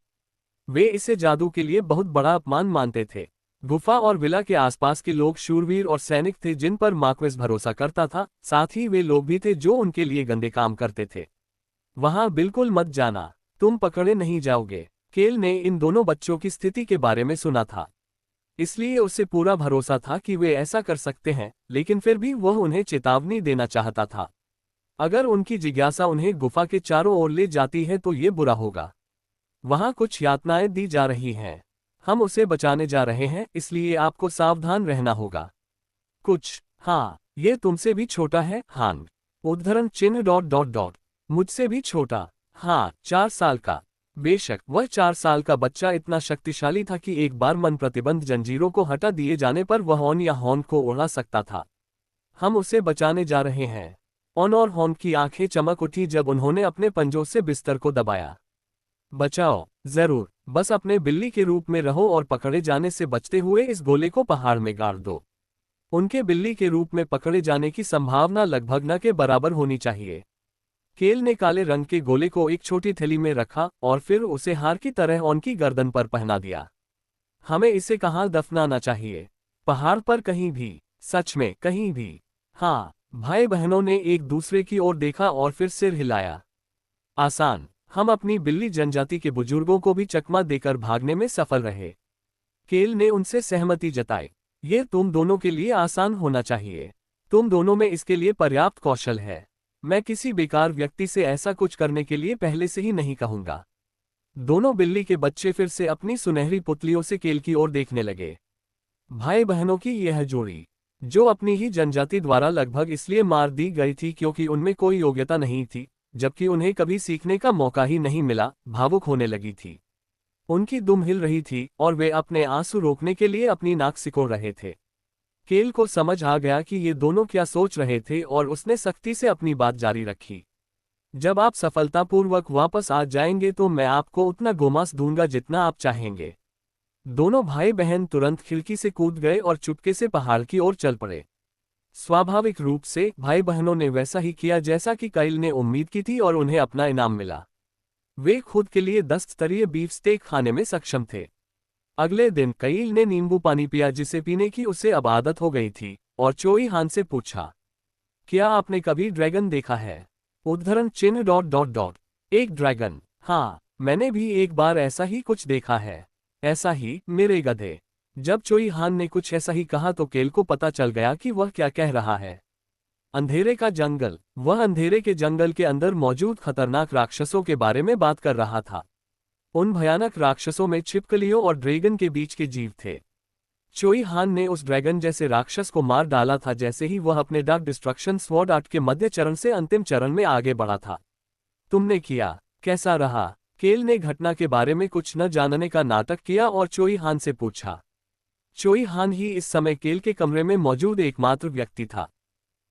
Speaker 1: वे इसे जादू के लिए बहुत बड़ा अपमान मानते थे। गुफा और विला के आसपास के लोग शूरवीर और सैनिक थे जिन पर मार्क्वेस भरोसा करता था, साथ ही वे लोग भी थे जो उनके लिए गंदे काम करते थे। वहां बिल्कुल मत जाना, तुम पकड़े नहीं जाओगे। केल ने इन दोनों बच्चों की स्थिति के बारे में सुना था, इसलिए उसे पूरा भरोसा था कि वे ऐसा कर सकते हैं, लेकिन फिर भी वह उन्हें चेतावनी देना चाहता था। अगर उनकी जिज्ञासा उन्हें गुफा के चारों ओर ले जाती है तो ये बुरा होगा। वहां कुछ यातनाएं दी जा रही हैं। हम उसे बचाने जा रहे हैं, इसलिए आपको सावधान रहना होगा। कुछ, हाँ, ये तुमसे भी छोटा है, हान। उद्धरण चिन्ह ... मुझसे भी छोटा। हाँ, 4 साल का। बेशक, वह 4 साल का बच्चा इतना शक्तिशाली था कि एक बार मन प्रतिबंध जंजीरों को हटा दिए जाने पर वह ऑन या हॉन को उड़ा सकता था। हम उसे बचाने जा रहे हैं। ऑन और हॉन की आंखें चमक उठी जब उन्होंने अपने पंजों से बिस्तर को दबाया। बचाओ, जरूर, बस अपने बिल्ली के रूप में रहो और पकड़े जाने से बचते हुए इस गोले को पहाड़ में गाड़ दो। उनके बिल्ली के रूप में पकड़े जाने की संभावना लगभग न के बराबर होनी चाहिए। केल ने काले रंग के गोले को एक छोटी थैली में रखा और फिर उसे हार की तरह ऑन की गर्दन पर पहना दिया। हमें इसे कहाँ दफनाना चाहिए? पहाड़ पर कहीं भी? सच में कहीं भी? हाँ, भाई बहनों ने एक दूसरे की ओर देखा और फिर सिर हिलाया। आसान। हम अपनी बिल्ली जनजाति के बुजुर्गों को भी चकमा देकर भागने में सफल रहे। केल ने उनसे सहमति जताई। ये तुम दोनों के लिए आसान होना चाहिए। तुम दोनों में इसके लिए पर्याप्त कौशल है। मैं किसी बेकार व्यक्ति से ऐसा कुछ करने के लिए पहले से ही नहीं कहूंगा। दोनों बिल्ली के बच्चे फिर से अपनी सुनहरी पुतलियों से केल की ओर देखने लगे। भाई बहनों की यह जोड़ी, जो अपनी ही जनजाति द्वारा लगभग इसलिए मार दी गई थी क्योंकि उनमें कोई योग्यता नहीं थी, जबकि उन्हें कभी सीखने का मौका ही नहीं मिला, भावुक होने लगी थी। उनकी दुम हिल रही थी और वे अपने आंसू रोकने के लिए अपनी नाक सिकोड़ रहे थे। केल को समझ आ गया कि ये दोनों क्या सोच रहे थे और उसने सख्ती से अपनी बात जारी रखी। जब आप सफलतापूर्वक वापस आ जाएंगे तो मैं आपको उतना गोमांस दूंगा जितना आप चाहेंगे। दोनों भाई बहन तुरंत खिड़की से कूद गए और चुपके से पहाड़ की ओर चल पड़े। स्वाभाविक रूप से भाई बहनों ने वैसा ही किया जैसा कि काइल ने उम्मीद की थी और उन्हें अपना इनाम मिला। वे खुद के लिए 10 स्तरीय बीफ स्टेक खाने में सक्षम थे। अगले दिन काइल ने नींबू पानी पिया जिसे पीने की उसे अब आदत हो गई थी, और चोई हान से पूछा, क्या आपने कभी ड्रैगन देखा है? उद्धरण चिन्ह डॉट डॉट डॉट। एक ड्रैगन? हाँ, मैंने भी एक बार ऐसा ही कुछ देखा है। ऐसा ही, मेरे गधे। जब चोई हान ने कुछ ऐसा ही कहा तो केल को पता चल गया कि वह क्या कह रहा है। अंधेरे का जंगल। वह अंधेरे के जंगल के अंदर मौजूद खतरनाक राक्षसों के बारे में बात कर रहा था। उन भयानक राक्षसों में छिपकलियों और ड्रैगन के बीच के जीव थे। चोई हान ने उस ड्रैगन जैसे राक्षस को मार डाला था जैसे ही वह अपने डार्क डिस्ट्रक्शन स्वॉर्ड आर्ट के मध्य चरण से अंतिम चरण में आगे बढ़ा था। तुमने किया, कैसा रहा? केल ने घटना के बारे में कुछ न जानने का नाटक किया और चोई हान से पूछा। चोई हान ही इस समय केल के कमरे में मौजूद एकमात्र व्यक्ति था।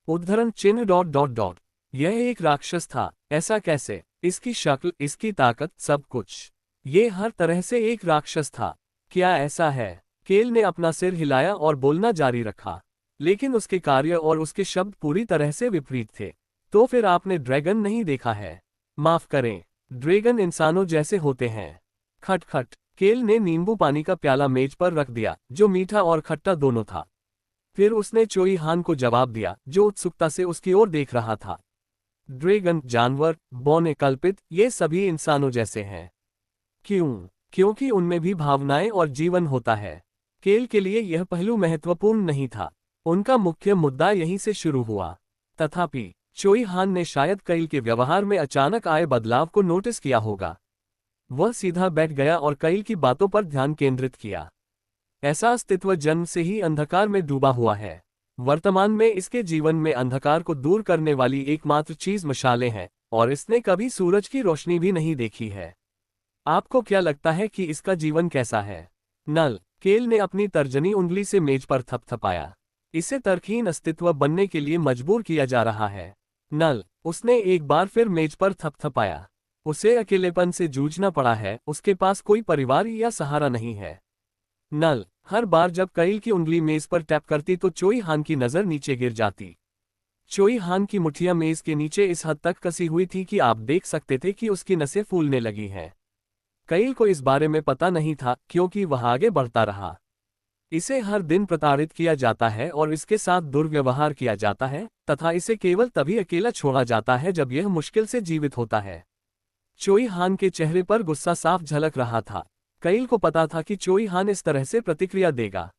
Speaker 1: उद्धरण चिन्ह डॉट डॉट डॉट। यह एक राक्षस था। ऐसा कैसे? इसकी शक्ल, इसकी ताकत, सब कुछ। ये हर तरह से एक राक्षस था। क्या ऐसा है? केल ने अपना सिर हिलाया और बोलना जारी रखा, लेकिन उसके कार्य और उसके शब्द पूरी तरह से विपरीत थे। तो फिर आपने ड्रैगन नहीं देखा है? माफ करें, ड्रैगन इंसानों जैसे होते हैं। खटखट। केल ने नींबू पानी का प्याला मेज पर रख दिया, जो मीठा और खट्टा दोनों था। फिर उसने चोई हान को जवाब दिया, जो उत्सुकता से उसकी ओर देख रहा था। ड्रैगन, जानवर, बौने कल्पित, ये सभी इंसानों जैसे हैं। क्यों? क्योंकि उनमें भी भावनाएं और जीवन होता है। केल के लिए यह पहलू महत्वपूर्ण नहीं था। उनका मुख्य मुद्दा यहीं से शुरू हुआ। तथापि चोई हान ने शायद काइल के व्यवहार में अचानक आए बदलाव को नोटिस किया होगा। वह सीधा बैठ गया और काइल की बातों पर ध्यान केंद्रित किया। ऐसा अस्तित्व जन्म से ही अंधकार में डूबा हुआ है। वर्तमान में इसके जीवन में अंधकार को दूर करने वाली एकमात्र चीज मशालें हैं, और इसने कभी सूरज की रोशनी भी नहीं देखी है। आपको क्या लगता है कि इसका जीवन कैसा है? नल। केल ने अपनी तर्जनी उंगली से मेज पर थपथपाया। इसे तर्कहीन अस्तित्व बनने के लिए मजबूर किया जा रहा है। नल। उसने एक बार फिर मेज पर थपथपाया। उसे अकेलेपन से जूझना पड़ा है, उसके पास कोई परिवार या सहारा नहीं है। नल। हर बार जब काइल की उंगली मेज पर टैप करती तो चोई हान की नजर नीचे गिर जाती। चोई हान की मुठ्ठियां मेज के नीचे इस हद तक कसी हुई थी कि आप देख सकते थे कि उसकी नसें फूलने लगी हैं। काइल को इस बारे में पता नहीं था, क्योंकि वह आगे बढ़ता रहा। इसे हर दिन प्रताड़ित किया जाता है और इसके साथ दुर्व्यवहार किया जाता है, तथा इसे केवल तभी अकेला छोड़ा जाता है जब यह मुश्किल से जीवित होता है। चोई हान के चेहरे पर गुस्सा साफ झलक रहा था। काइल को पता था कि चोई हान इस तरह से प्रतिक्रिया देगा।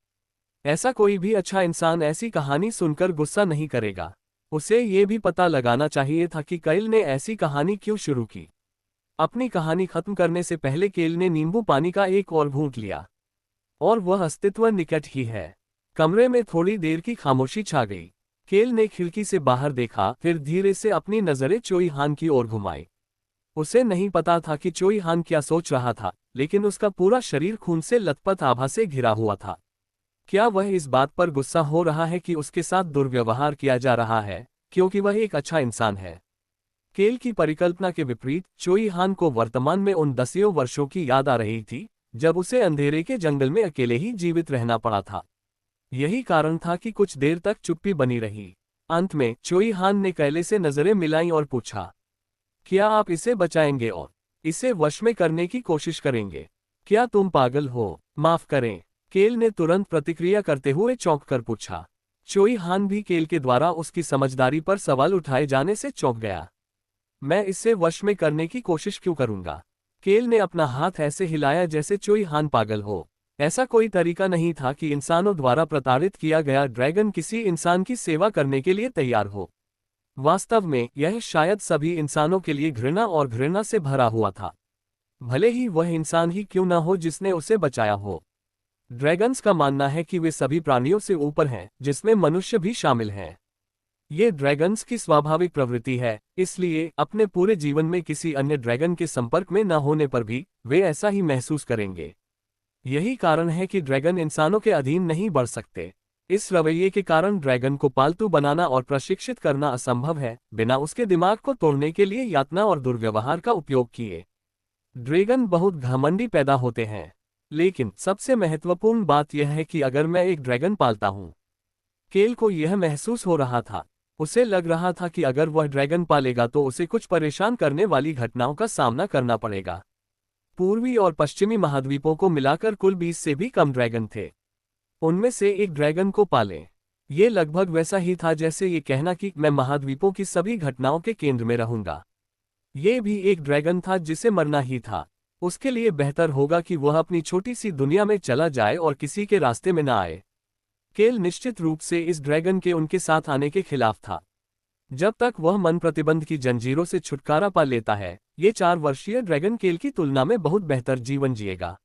Speaker 1: ऐसा कोई भी अच्छा इंसान ऐसी कहानी सुनकर गुस्सा नहीं करेगा। उसे ये भी पता लगाना चाहिए था कि काइल ने ऐसी कहानी क्यों शुरू की। अपनी कहानी खत्म करने से पहले केल ने नींबू पानी का एक और घूंट लिया। और वह अस्तित्व निकट ही है। कमरे में थोड़ी देर की खामोशी छा गई। केल ने खिड़की से बाहर देखा, फिर धीरे से अपनी नजरें चोई हान की ओर घुमाई। उसे नहीं पता था कि चोई हान क्या सोच रहा था, लेकिन उसका पूरा शरीर खून से लथपथ आभा से घिरा हुआ था। क्या वह इस बात पर गुस्सा हो रहा है कि उसके साथ दुर्व्यवहार किया जा रहा है, क्योंकि वह एक अच्छा इंसान है? केल की परिकल्पना के विपरीत चोई हान को वर्तमान में उन दसियों वर्षों की याद आ रही थी, जब उसे अंधेरे के जंगल में अकेले ही जीवित रहना पड़ा था। यही कारण था कि कुछ देर तक चुप्पी बनी रही। अंत में चोई हान ने कैले से नजरें मिलाईं और पूछा, क्या आप इसे बचाएंगे और इसे वश में करने की कोशिश करेंगे? क्या तुम पागल हो? माफ करें, केल ने तुरंत प्रतिक्रिया करते हुए चौंक कर पूछा। चोई हान भी केल के द्वारा उसकी समझदारी पर सवाल उठाए जाने से चौंक गया। मैं इसे वश में करने की कोशिश क्यों करूंगा? केल ने अपना हाथ ऐसे हिलाया जैसे चोई हान पागल हो। ऐसा कोई तरीका नहीं था कि इंसानों द्वारा प्रताड़ित किया गया ड्रैगन किसी इंसान की सेवा करने के लिए तैयार हो। वास्तव में यह शायद सभी इंसानों के लिए घृणा और घृणा से भरा हुआ था, भले ही वह इंसान ही क्यों न हो जिसने उसे बचाया हो। ड्रैगन्स का मानना है कि वे सभी प्राणियों से ऊपर हैं, जिसमें मनुष्य भी शामिल हैं। ये ड्रैगन्स की स्वाभाविक प्रवृत्ति है, इसलिए अपने पूरे जीवन में किसी अन्य ड्रैगन के संपर्क में न होने पर भी वे ऐसा ही महसूस करेंगे। यही कारण है कि ड्रैगन इंसानों के अधीन नहीं बढ़ सकते। इस रवैये के कारण ड्रैगन को पालतू बनाना और प्रशिक्षित करना असंभव है, बिना उसके दिमाग को तोड़ने के लिए यातना और दुर्व्यवहार का उपयोग किए। ड्रैगन बहुत घमंडी पैदा होते हैं, लेकिन सबसे महत्वपूर्ण बात यह है कि अगर मैं एक ड्रैगन पालता हूं। केल को यह महसूस हो रहा था। उसे लग रहा था कि अगर वह ड्रैगन पालेगा तो उसे कुछ परेशान करने वाली घटनाओं का सामना करना पड़ेगा। पूर्वी और पश्चिमी महाद्वीपों को मिलाकर कुल 20 से भी कम ड्रैगन थे। उनमें से एक ड्रैगन को पालें, ये लगभग वैसा ही था जैसे ये कहना कि मैं महाद्वीपों की सभी घटनाओं के केंद्र में रहूंगा। ये भी एक ड्रैगन था जिसे मरना ही था। उसके लिए बेहतर होगा कि वह अपनी छोटी सी दुनिया में चला जाए और किसी के रास्ते में न आए। केल निश्चित रूप से इस ड्रैगन के उनके साथ आने के खिलाफ था। जब तक वह मन प्रतिबंध की जंजीरों से छुटकारा पा लेता है, ये 4 वर्षीय ड्रैगन केल की तुलना में बहुत बेहतर जीवन जिएगा।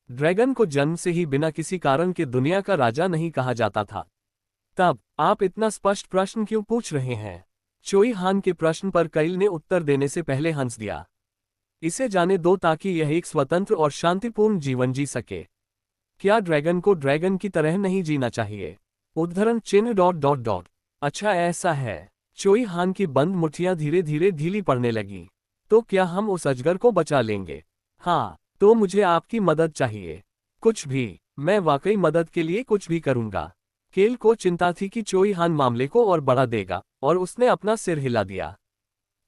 Speaker 1: ड्रैगन को जन्म से ही बिना किसी कारण के दुनिया का राजा नहीं कहा जाता था। तब आप इतना स्पष्ट प्रश्न क्यों पूछ रहे हैं? चोई हान के प्रश्न पर कैल ने उत्तर देने से पहले हंस दिया। इसे जाने दो ताकि यह एक स्वतंत्र और शांतिपूर्ण जीवन जी सके। क्या ड्रैगन को ड्रैगन की तरह नहीं जीना चाहिए? उद्धरण चिन्ह ... अच्छा ऐसा है। चोई हान की बंद मुठ्ठियां धीरे धीरे ढीली पड़ने लगी। तो क्या हम उस अजगर को बचा लेंगे? हाँ, तो मुझे आपकी मदद चाहिए। कुछ भी, मैं वाकई मदद के लिए कुछ भी करूंगा। केल को चिंता थी कि चोई हान मामले को और बढ़ा देगा, और उसने अपना सिर हिला दिया।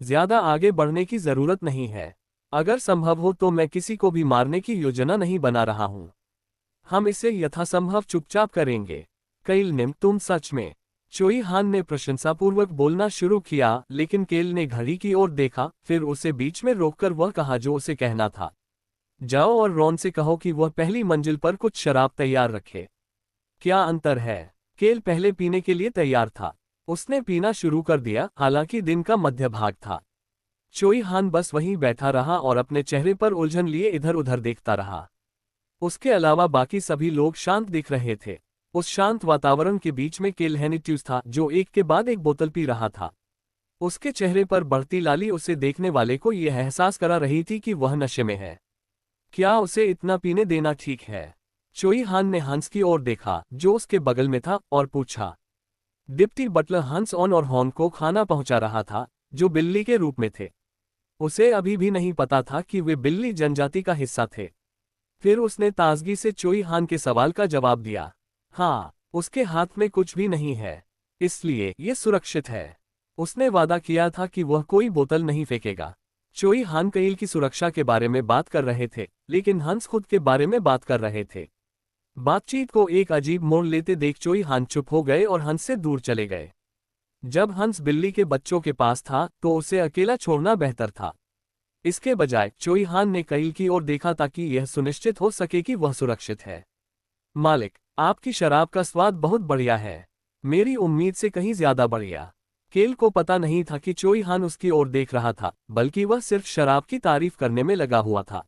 Speaker 1: ज्यादा आगे बढ़ने की जरूरत नहीं है। अगर संभव हो तो मैं किसी को भी मारने की योजना नहीं बना रहा हूं। हम इसे यथासंभव चुपचाप करेंगे। केल ने, तुम सच में? चोई हान ने प्रशंसापूर्वक बोलना शुरू किया, लेकिन केल ने घड़ी की ओर देखा, फिर उसे बीच में रोककर वह कहा जो उसे कहना था। जाओ और रॉन से कहो कि वह पहली मंजिल पर कुछ शराब तैयार रखे। क्या अंतर है? केल पहले पीने के लिए तैयार था। उसने पीना शुरू कर दिया, हालांकि दिन का मध्य भाग था। चोई हान बस वहीं बैठा रहा और अपने चेहरे पर उलझन लिए इधर उधर देखता रहा। उसके अलावा बाकी सभी लोग शांत दिख रहे थे। उस शांत वातावरण के बीच में केल हेनिट्यूस था, जो एक के बाद एक बोतल पी रहा था। उसके चेहरे पर बढ़ती लाली उसे देखने वाले को यह एहसास करा रही थी कि वह नशे में है। क्या उसे इतना पीने देना ठीक है? चोई हान ने हंस की ओर देखा, जो उसके बगल में था, और पूछा। डिप्टी बटलर हंस ऑन और हॉर्न को खाना पहुंचा रहा था, जो बिल्ली के रूप में थे। उसे अभी भी नहीं पता था कि वे बिल्ली जनजाति का हिस्सा थे। फिर उसने ताजगी से चोई हान के सवाल का जवाब दिया। हाँ, उसके हाथ में कुछ भी नहीं है, इसलिए ये सुरक्षित है। उसने वादा किया था कि वह कोई बोतल नहीं फेंकेगा। चोई हान केल की सुरक्षा के बारे में बात कर रहे थे, लेकिन हंस खुद के बारे में बात कर रहे थे। बातचीत को एक अजीब मोड़ लेते देख चोई हान चुप हो गए और हंस से दूर चले गए। जब हंस बिल्ली के बच्चों के पास था तो उसे अकेला छोड़ना बेहतर था। इसके बजाय चोई हान ने केल की ओर देखा ताकि यह सुनिश्चित हो सके कि वह सुरक्षित है। मालिक, आपकी शराब का स्वाद बहुत बढ़िया है। मेरी उम्मीद से कहीं ज्यादा बढ़िया। केल को पता नहीं था कि चोई हान उसकी ओर देख रहा था, बल्कि वह सिर्फ शराब की तारीफ करने में लगा हुआ था।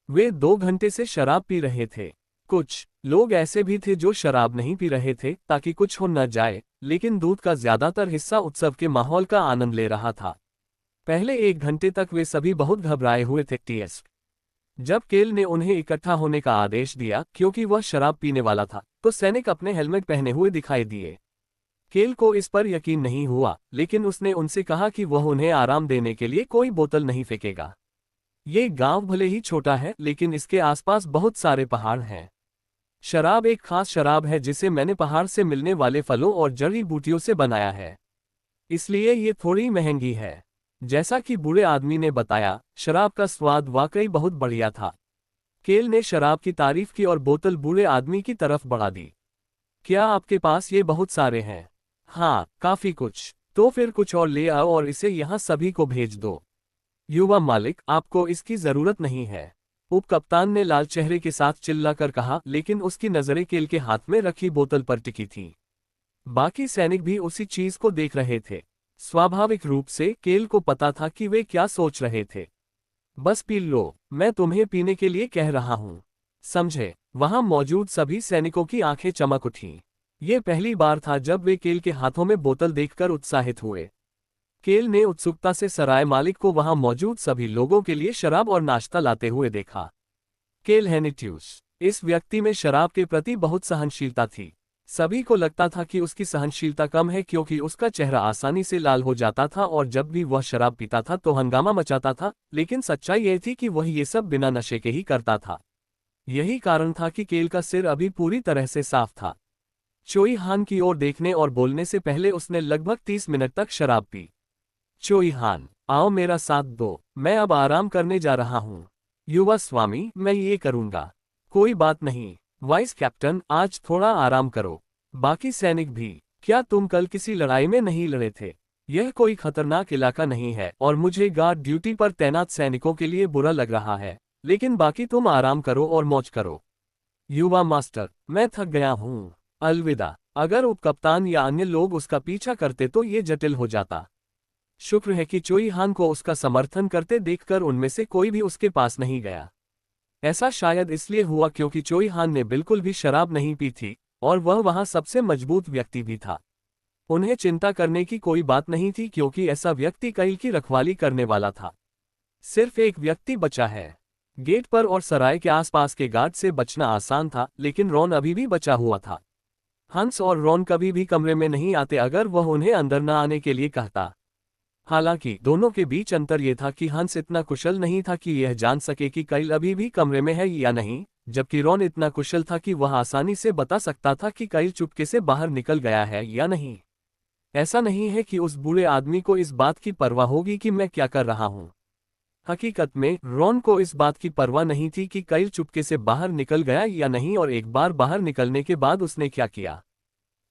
Speaker 1: वे 2 घंटे से शराब पी रहे थे। कुछ लोग ऐसे भी थे जो शराब नहीं पी रहे थे ताकि कुछ हो न जाए, लेकिन दूध का ज्यादातर हिस्सा उत्सव के माहौल का आनंद ले रहा था। पहले 1 घंटे तक वे सभी बहुत घबराए हुए थे। जब केल ने उन्हें इकट्ठा होने का आदेश दिया, क्योंकि वह शराब पीने वाला था, तो सैनिक अपने हेलमेट पहने हुए दिखाई दिए। केल को इस पर यकीन नहीं हुआ, लेकिन उसने उनसे कहा कि वह उन्हें आराम देने के लिए कोई बोतल नहीं फेंकेगा। ये गांव भले ही छोटा है, लेकिन इसके आसपास बहुत सारे पहाड़ हैं। शराब एक खास शराब है जिसे मैंने पहाड़ से मिलने वाले फलों और जड़ी बूटियों से बनाया है, इसलिए ये थोड़ी महंगी है। जैसा कि बूढ़े आदमी ने बताया, शराब का स्वाद वाकई बहुत बढ़िया था। केल ने शराब की तारीफ की और बोतल बूढ़े आदमी की तरफ बढ़ा दी। क्या आपके पास ये बहुत सारे हैं? हाँ, काफी कुछ। तो फिर कुछ और ले आओ और इसे यहाँ सभी को भेज दो। युवा मालिक, आपको इसकी जरूरत नहीं है, उपकप्तान ने लाल चेहरे के साथ चिल्लाकर कहा, लेकिन उसकी नजरें केल के हाथ में रखी बोतल पर टिकी थी। बाकी सैनिक भी उसी चीज को देख रहे थे। स्वाभाविक रूप से केल को पता था कि वे क्या सोच रहे थे। बस पी लो, मैं तुम्हें पीने के लिए कह रहा हूं, समझे? वहां मौजूद सभी सैनिकों की आंखें चमक उठीं। ये पहली बार था जब वे केल के हाथों में बोतल देखकर उत्साहित हुए। केल ने उत्सुकता से सराय मालिक को वहां मौजूद सभी लोगों के लिए शराब और नाश्ता लाते हुए देखा। केल हेनिट्यूस, इस व्यक्ति में शराब के प्रति बहुत सहनशीलता थी। सभी को लगता था कि उसकी सहनशीलता कम है क्योंकि उसका चेहरा आसानी से लाल हो जाता था और जब भी वह शराब पीता था तो हंगामा मचाता था, लेकिन सच्चाई यह थी कि वह ये सब बिना नशे के ही करता था। यही कारण था कि केल का सिर अभी पूरी तरह से साफ था। चोई हान की ओर देखने और बोलने से पहले उसने लगभग 30 मिनट तक शराब पी। चोई हान, आओ मेरा साथ दो, मैं अब आराम करने जा रहा हूँ। युवा स्वामी, मैं ये करूँगा। कोई बात नहीं वाइस कैप्टन, आज थोड़ा आराम करो। बाकी सैनिक भी, क्या तुम कल किसी लड़ाई में नहीं लड़े थे? यह कोई खतरनाक इलाका नहीं है और मुझे गार्ड ड्यूटी पर तैनात सैनिकों के लिए बुरा लग रहा है, लेकिन बाकी तुम आराम करो और मौज करो। युवा मास्टर, मैं थक गया हूँ। अलविदा। अगर उपकप्तान या अन्य लोग उसका पीछा करते तो ये जटिल हो जाता। शुक्र है कि चोई हान को उसका समर्थन करते देखकर उनमें से कोई भी उसके पास नहीं गया। ऐसा शायद इसलिए हुआ क्योंकि चोई हान ने बिल्कुल भी शराब नहीं पी थी और वह वहां सबसे मजबूत व्यक्ति भी था। उन्हें चिंता करने की कोई बात नहीं थी क्योंकि ऐसा व्यक्ति कैल की रखवाली करने वाला था। सिर्फ एक व्यक्ति बचा है। गेट पर और सराय के आसपास के गार्ड से बचना आसान था, लेकिन रॉन अभी भी बचा हुआ था। हंस और रॉन कभी भी कमरे में नहीं आते अगर वह उन्हें अंदर न आने के लिए कहता। हालांकि दोनों के बीच अंतर यह था कि हंस इतना कुशल नहीं था कि यह जान सके कि कैल अभी भी कमरे में है या नहीं, जबकि रॉन इतना कुशल था कि वह आसानी से बता सकता था कि कैल चुपके से बाहर निकल गया है या नहीं। ऐसा नहीं है कि उस बूढ़े आदमी को इस बात की परवाह होगी कि मैं क्या कर रहा हूं। हकीकत में रॉन को इस बात की परवाह नहीं थी कि कैल चुपके से बाहर निकल गया या नहीं और एक बार बाहर निकलने के बाद उसने क्या किया।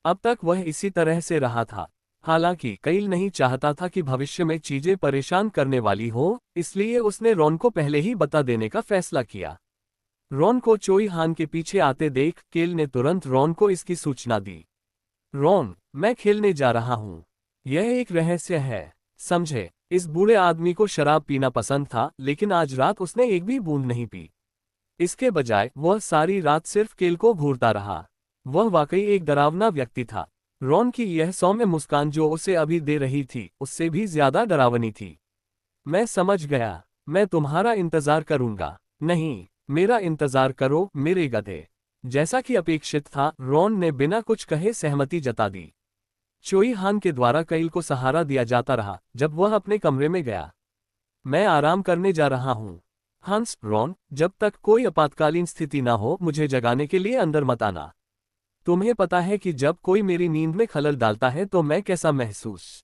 Speaker 1: अब तक वह इसी तरह से रहा था। हालांकि कैल नहीं चाहता था कि भविष्य में चीजें परेशान करने वाली हो, इसलिए उसने रॉन को पहले ही बता देने का फैसला किया। रॉन को चोई हान के पीछे आते देख केल ने तुरंत रॉन को इसकी सूचना दी। रॉन, मैं खेलने जा रहा हूं। यह एक रहस्य है, समझे? इस बूढ़े आदमी को शराब पीना पसंद था, लेकिन आज रात उसने एक भी बूंद नहीं पी। इसके बजाय वह सारी रात सिर्फ केल को घूरता रहा। वह वाकई एक डरावना व्यक्ति था। रॉन की यह सौम्य मुस्कान जो उसे अभी दे रही थी, उससे भी ज्यादा डरावनी थी। मैं समझ गया, मैं तुम्हारा इंतजार करूंगा। नहीं, मेरा इंतजार करो मेरे गधे। जैसा कि अपेक्षित था, रॉन ने बिना कुछ कहे सहमति जता दी। चोई हान के द्वारा कैल को सहारा दिया जाता रहा जब वह अपने कमरे में गया। मैं आराम करने जा रहा हूँ। हंस, रॉन, जब तक कोई आपातकालीन स्थिति ना हो मुझे जगाने के लिए अंदर मत आना। तुम्हें पता है कि जब कोई मेरी नींद में खलल डालता है तो मैं कैसा महसूस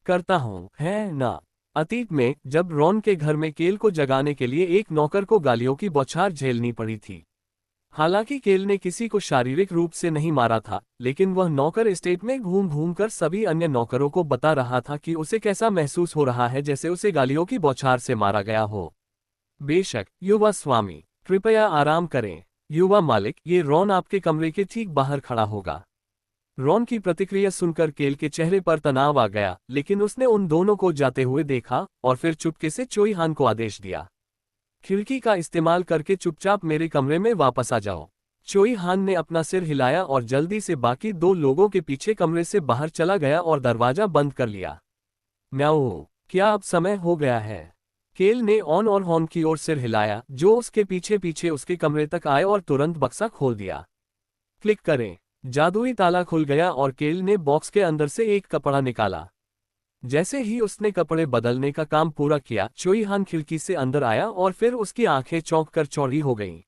Speaker 1: करता हूँ, है ना? अतीत में जब रॉन के घर में केल को जगाने के लिए एक नौकर को गालियों की बौछार झेलनी पड़ी थी। हालांकि केल ने किसी को शारीरिक रूप से नहीं मारा था, लेकिन वह नौकर एस्टेट में घूम घूम कर सभी अन्य नौकरों को बता रहा था कि उसे कैसा महसूस हो रहा है जैसे उसे गालियों की बौछार से मारा गया हो। बेशक, युवा स्वामी, कृपया आराम करें। युवा मालिक, ये रॉन आपके कमरे के ठीक बाहर खड़ा होगा। रॉन की प्रतिक्रिया सुनकर केल के चेहरे पर तनाव आ गया, लेकिन उसने उन दोनों को जाते हुए देखा और फिर चुपके से चोई हान को आदेश दिया, खिड़की का इस्तेमाल करके चुपचाप मेरे कमरे में वापस आ जाओ। चोई हान ने अपना सिर हिलाया और जल्दी से बाकी दो लोगों के पीछे कमरे से बाहर चला गया और दरवाजा बंद कर लिया। म्याऊ, क्या अब समय हो गया है? केल ने ऑन और हॉन की ओर सिर हिलाया, जो उसके पीछे पीछे उसके कमरे तक आए और तुरंत बक्सा खोल दिया। क्लिक करें। जादुई ताला खुल गया और केल ने बॉक्स के अंदर से एक कपड़ा निकाला। जैसे ही उसने कपड़े बदलने का काम पूरा किया, चोई हान खिड़की से अंदर आया और फिर उसकी आंखें चौंक कर चौड़ी हो गईं।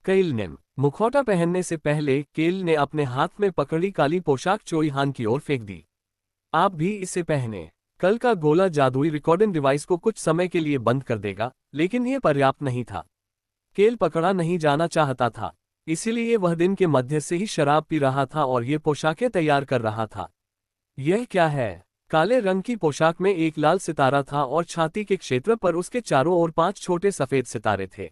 Speaker 1: केल ने मुखौटा पहनने से पहले केल ने अपने हाथ में पकड़ी काली पोशाक चोई हान की ओर फेंक दी। आप भी इसे पहने। कल का गोला जादुई रिकॉर्डिंग डिवाइस को कुछ समय के लिए बंद कर देगा, लेकिन यह पर्याप्त नहीं था। केल पकड़ा नहीं जाना चाहता था, इसीलिए वह दिन के मध्य से ही शराब पी रहा था और ये पोशाकें तैयार कर रहा था। यह क्या है? काले रंग की पोशाक में एक लाल सितारा था और छाती के क्षेत्र पर उसके चारों ओर 5 छोटे सफेद सितारे थे।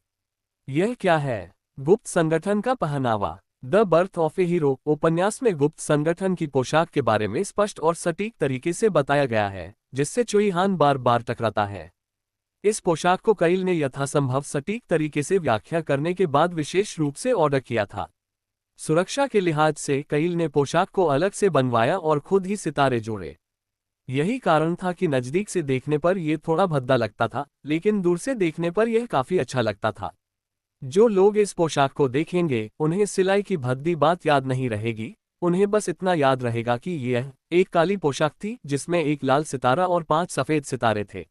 Speaker 1: यह क्या है? गुप्त संगठन का पहनावा। The birth of A hero उपन्यास में गुप्त संगठन की पोशाक के बारे में स्पष्ट और सटीक तरीके से बताया गया है, जिससे चोई हान बार बार टकराता है। इस पोशाक को कैल ने यथासंभव सटीक तरीके से व्याख्या करने के बाद विशेष रूप से ऑर्डर किया था। सुरक्षा के लिहाज से कईल ने पोशाक को अलग से बनवाया और खुद ही सितारे जोड़े। यही कारण था कि नजदीक से देखने पर यह थोड़ा भद्दा लगता था, लेकिन दूर से देखने पर यह काफी अच्छा लगता था। जो लोग इस पोशाक को देखेंगे उन्हें सिलाई की भद्दी बात याद नहीं रहेगी, उन्हें बस इतना याद रहेगा कि यह एक काली पोशाक थी जिसमें एक लाल सितारा और 5 सफेद सितारे थे।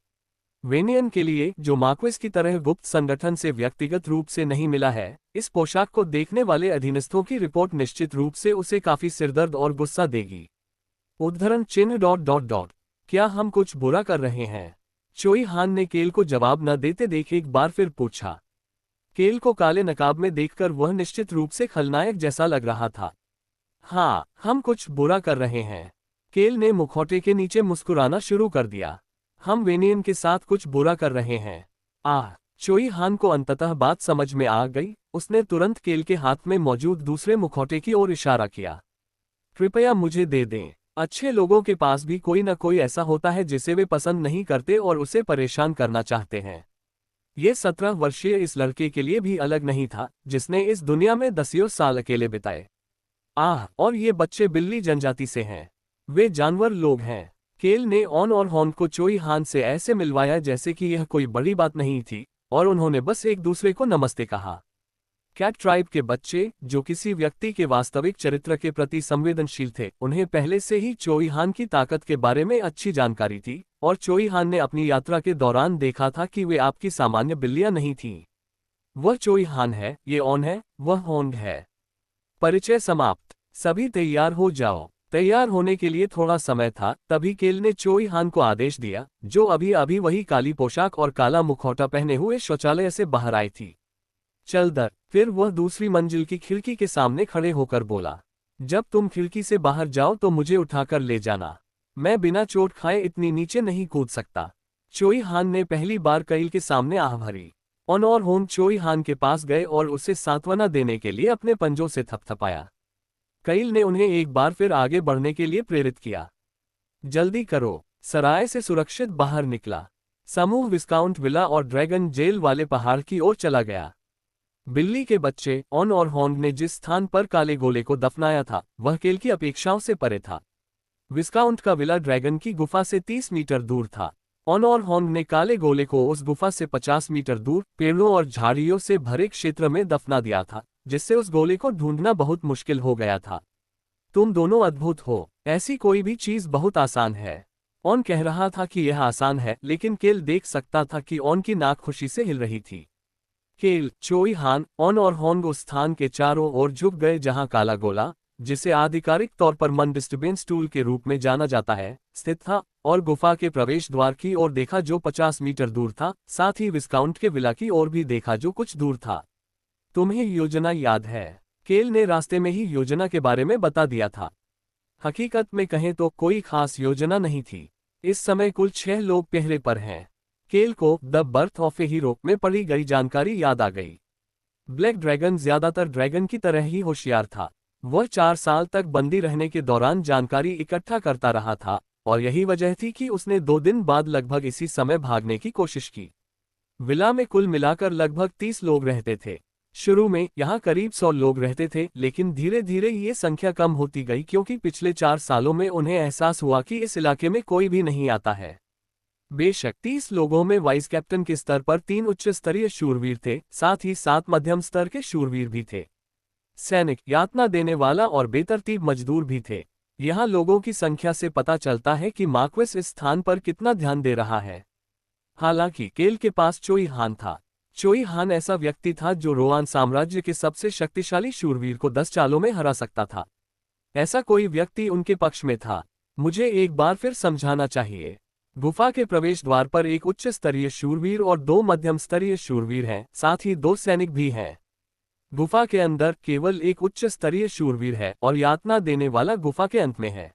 Speaker 1: वेनियन के लिए, जो मार्क्वेस की तरह गुप्त संगठन से व्यक्तिगत रूप से नहीं मिला है, इस पोशाक को देखने वाले अधीनस्थों की रिपोर्ट निश्चित रूप से उसे काफी सिरदर्द और गुस्सा देगी। उद्धरण चिन्ह ... क्या हम कुछ बुरा कर रहे हैं? चोई हान ने केल को जवाब न देते देख एक बार फिर पूछा। केल को काले नकाब में देखकर वह निश्चित रूप से खलनायक जैसा लग रहा था। हाँ, हम कुछ बुरा कर रहे हैं। केल ने मुखौटे के नीचे मुस्कुराना शुरू कर दिया। हम वेनियन के साथ कुछ बुरा कर रहे हैं। चोई हान को अंततः बात समझ में आ गई। उसने तुरंत केल के हाथ में मौजूद दूसरे मुखौटे की ओर इशारा किया। कृपया मुझे दे दें। अच्छे लोगों के पास भी कोई न कोई ऐसा होता है जिसे वे पसंद नहीं करते और उसे परेशान करना चाहते हैं। ये 17 वर्षीय इस लड़के के लिए भी अलग नहीं था, जिसने इस दुनिया में दसियों साल अकेले बिताए। और ये बच्चे बिल्ली जनजाति से हैं। वे जानवर लोग हैं। केल ने ऑन और हॉर्न को चोई हान से ऐसे मिलवाया जैसे कि यह कोई बड़ी बात नहीं थी, और उन्होंने बस एक दूसरे को नमस्ते कहा। कैट ट्राइब के बच्चे, जो किसी व्यक्ति के वास्तविक चरित्र के प्रति संवेदनशील थे, उन्हें पहले से ही चोई हान की ताकत के बारे में अच्छी जानकारी थी, और चोई हान ने अपनी यात्रा के दौरान देखा था कि वे आपकी सामान्य बिल्लियां नहीं थीं। वह चोई हान है, ये ऑन है, वह हॉन्ग है। परिचय समाप्त। सभी तैयार हो जाओ। तैयार होने के लिए थोड़ा समय था, तभी केल ने चोई हान को आदेश दिया, जो अभी अभी वही काली पोशाक और काला मुखौटा पहने हुए शौचालय से बाहर आई थी। चल दर। फिर वह दूसरी मंजिल की खिड़की के सामने खड़े होकर बोला, जब तुम खिड़की से बाहर जाओ तो मुझे उठाकर ले जाना। मैं बिना चोट खाए इतनी नीचे नहीं कूद सकता। चोई हान ने पहली बार कईल के सामने आह भरी। ऑन और होन चोई हान के पास गए और उसे सांत्वना देने के लिए अपने पंजों से थपथपाया। कईल ने उन्हें एक बार फिर आगे बढ़ने के लिए प्रेरित किया। जल्दी करो। सराय से सुरक्षित बाहर निकला। समूह विस्काउंट विला और ड्रैगन जेल वाले पहाड़ की ओर चला गया। बिल्ली के बच्चे, ऑन और हॉन्ग ने जिस स्थान पर काले गोले को दफनाया था, वह केल की अपेक्षाओं से परे था। विस्काउंट का विला ड्रैगन की गुफा से 30 मीटर दूर था। ऑन और हॉन्ग ने काले गोले को उस गुफा से 50 मीटर दूर, पेड़ों और झाड़ियों से भरे क्षेत्र में दफना दिया था, जिससे उस गोले को ढूंढना बहुत मुश्किल हो गया था। तुम दोनों अद्भुत हो। ऐसी कोई भी चीज बहुत आसान है। ऑन कह रहा था कि यह आसान है, लेकिन केल देख सकता था कि ऑन की नाक खुशी से हिल रही थी। केल, चोई हान, ऑन और हॉन्ग उस स्थान के चारों ओर झुक गए जहां काला गोला, जिसे आधिकारिक तौर पर मन डिस्टर्बेंस टूल के रूप में जाना जाता है, स्थित था, और गुफा के प्रवेश द्वार की ओर देखा जो 50 मीटर दूर था। साथ ही विस्काउंट के विला की ओर भी देखा जो कुछ दूर था। तुम्हें योजना याद है? केल ने रास्ते में ही योजना के बारे में बता दिया था। हकीकत में कहें तो कोई खास योजना नहीं थी। इस समय कुल 6 लोग पहरे पर हैं। केल को the birth of A hero में पढ़ी गई जानकारी याद आ गई। ब्लैक ड्रैगन ज्यादातर ड्रैगन की तरह ही होशियार था। वह 4 साल तक बंदी रहने के दौरान जानकारी इकट्ठा करता रहा था, और यही वजह थी कि उसने 2 दिन बाद लगभग इसी समय भागने की कोशिश की। विला में कुल मिलाकर लगभग 30 लोग रहते थे। शुरू में यहाँ करीब 100 लोग रहते थे, लेकिन धीरे धीरे ये संख्या कम होती गई क्योंकि पिछले 4 सालों में उन्हें एहसास हुआ कि इस इलाके में कोई भी नहीं आता है। बेशक 30 लोगों में वाइस कैप्टन के स्तर पर 3 उच्च स्तरीय शूरवीर थे, साथ ही 7 मध्यम स्तर के शूरवीर भी थे। सैनिक, यातना देने वाला और बेतरतीब मजदूर भी थे। यहाँ लोगों की संख्या से पता चलता है कि मार्क्वेस इस स्थान पर कितना ध्यान दे रहा है। हालांकि केल के पास चोई हान था। चोई हान ऐसा व्यक्ति था जो रोआन साम्राज्य के सबसे शक्तिशाली शूरवीर को 10 चालों में हरा सकता था। ऐसा कोई व्यक्ति उनके पक्ष में था। मुझे एक बार फिर समझाना चाहिए। गुफा के प्रवेश द्वार पर एक उच्च स्तरीय शूरवीर और 2 मध्यम स्तरीय शूरवीर हैं, साथ ही 2 सैनिक भी हैं। गुफा के अंदर केवल एक उच्च स्तरीय शूरवीर है और यातना देने वाला गुफा के अंत में है।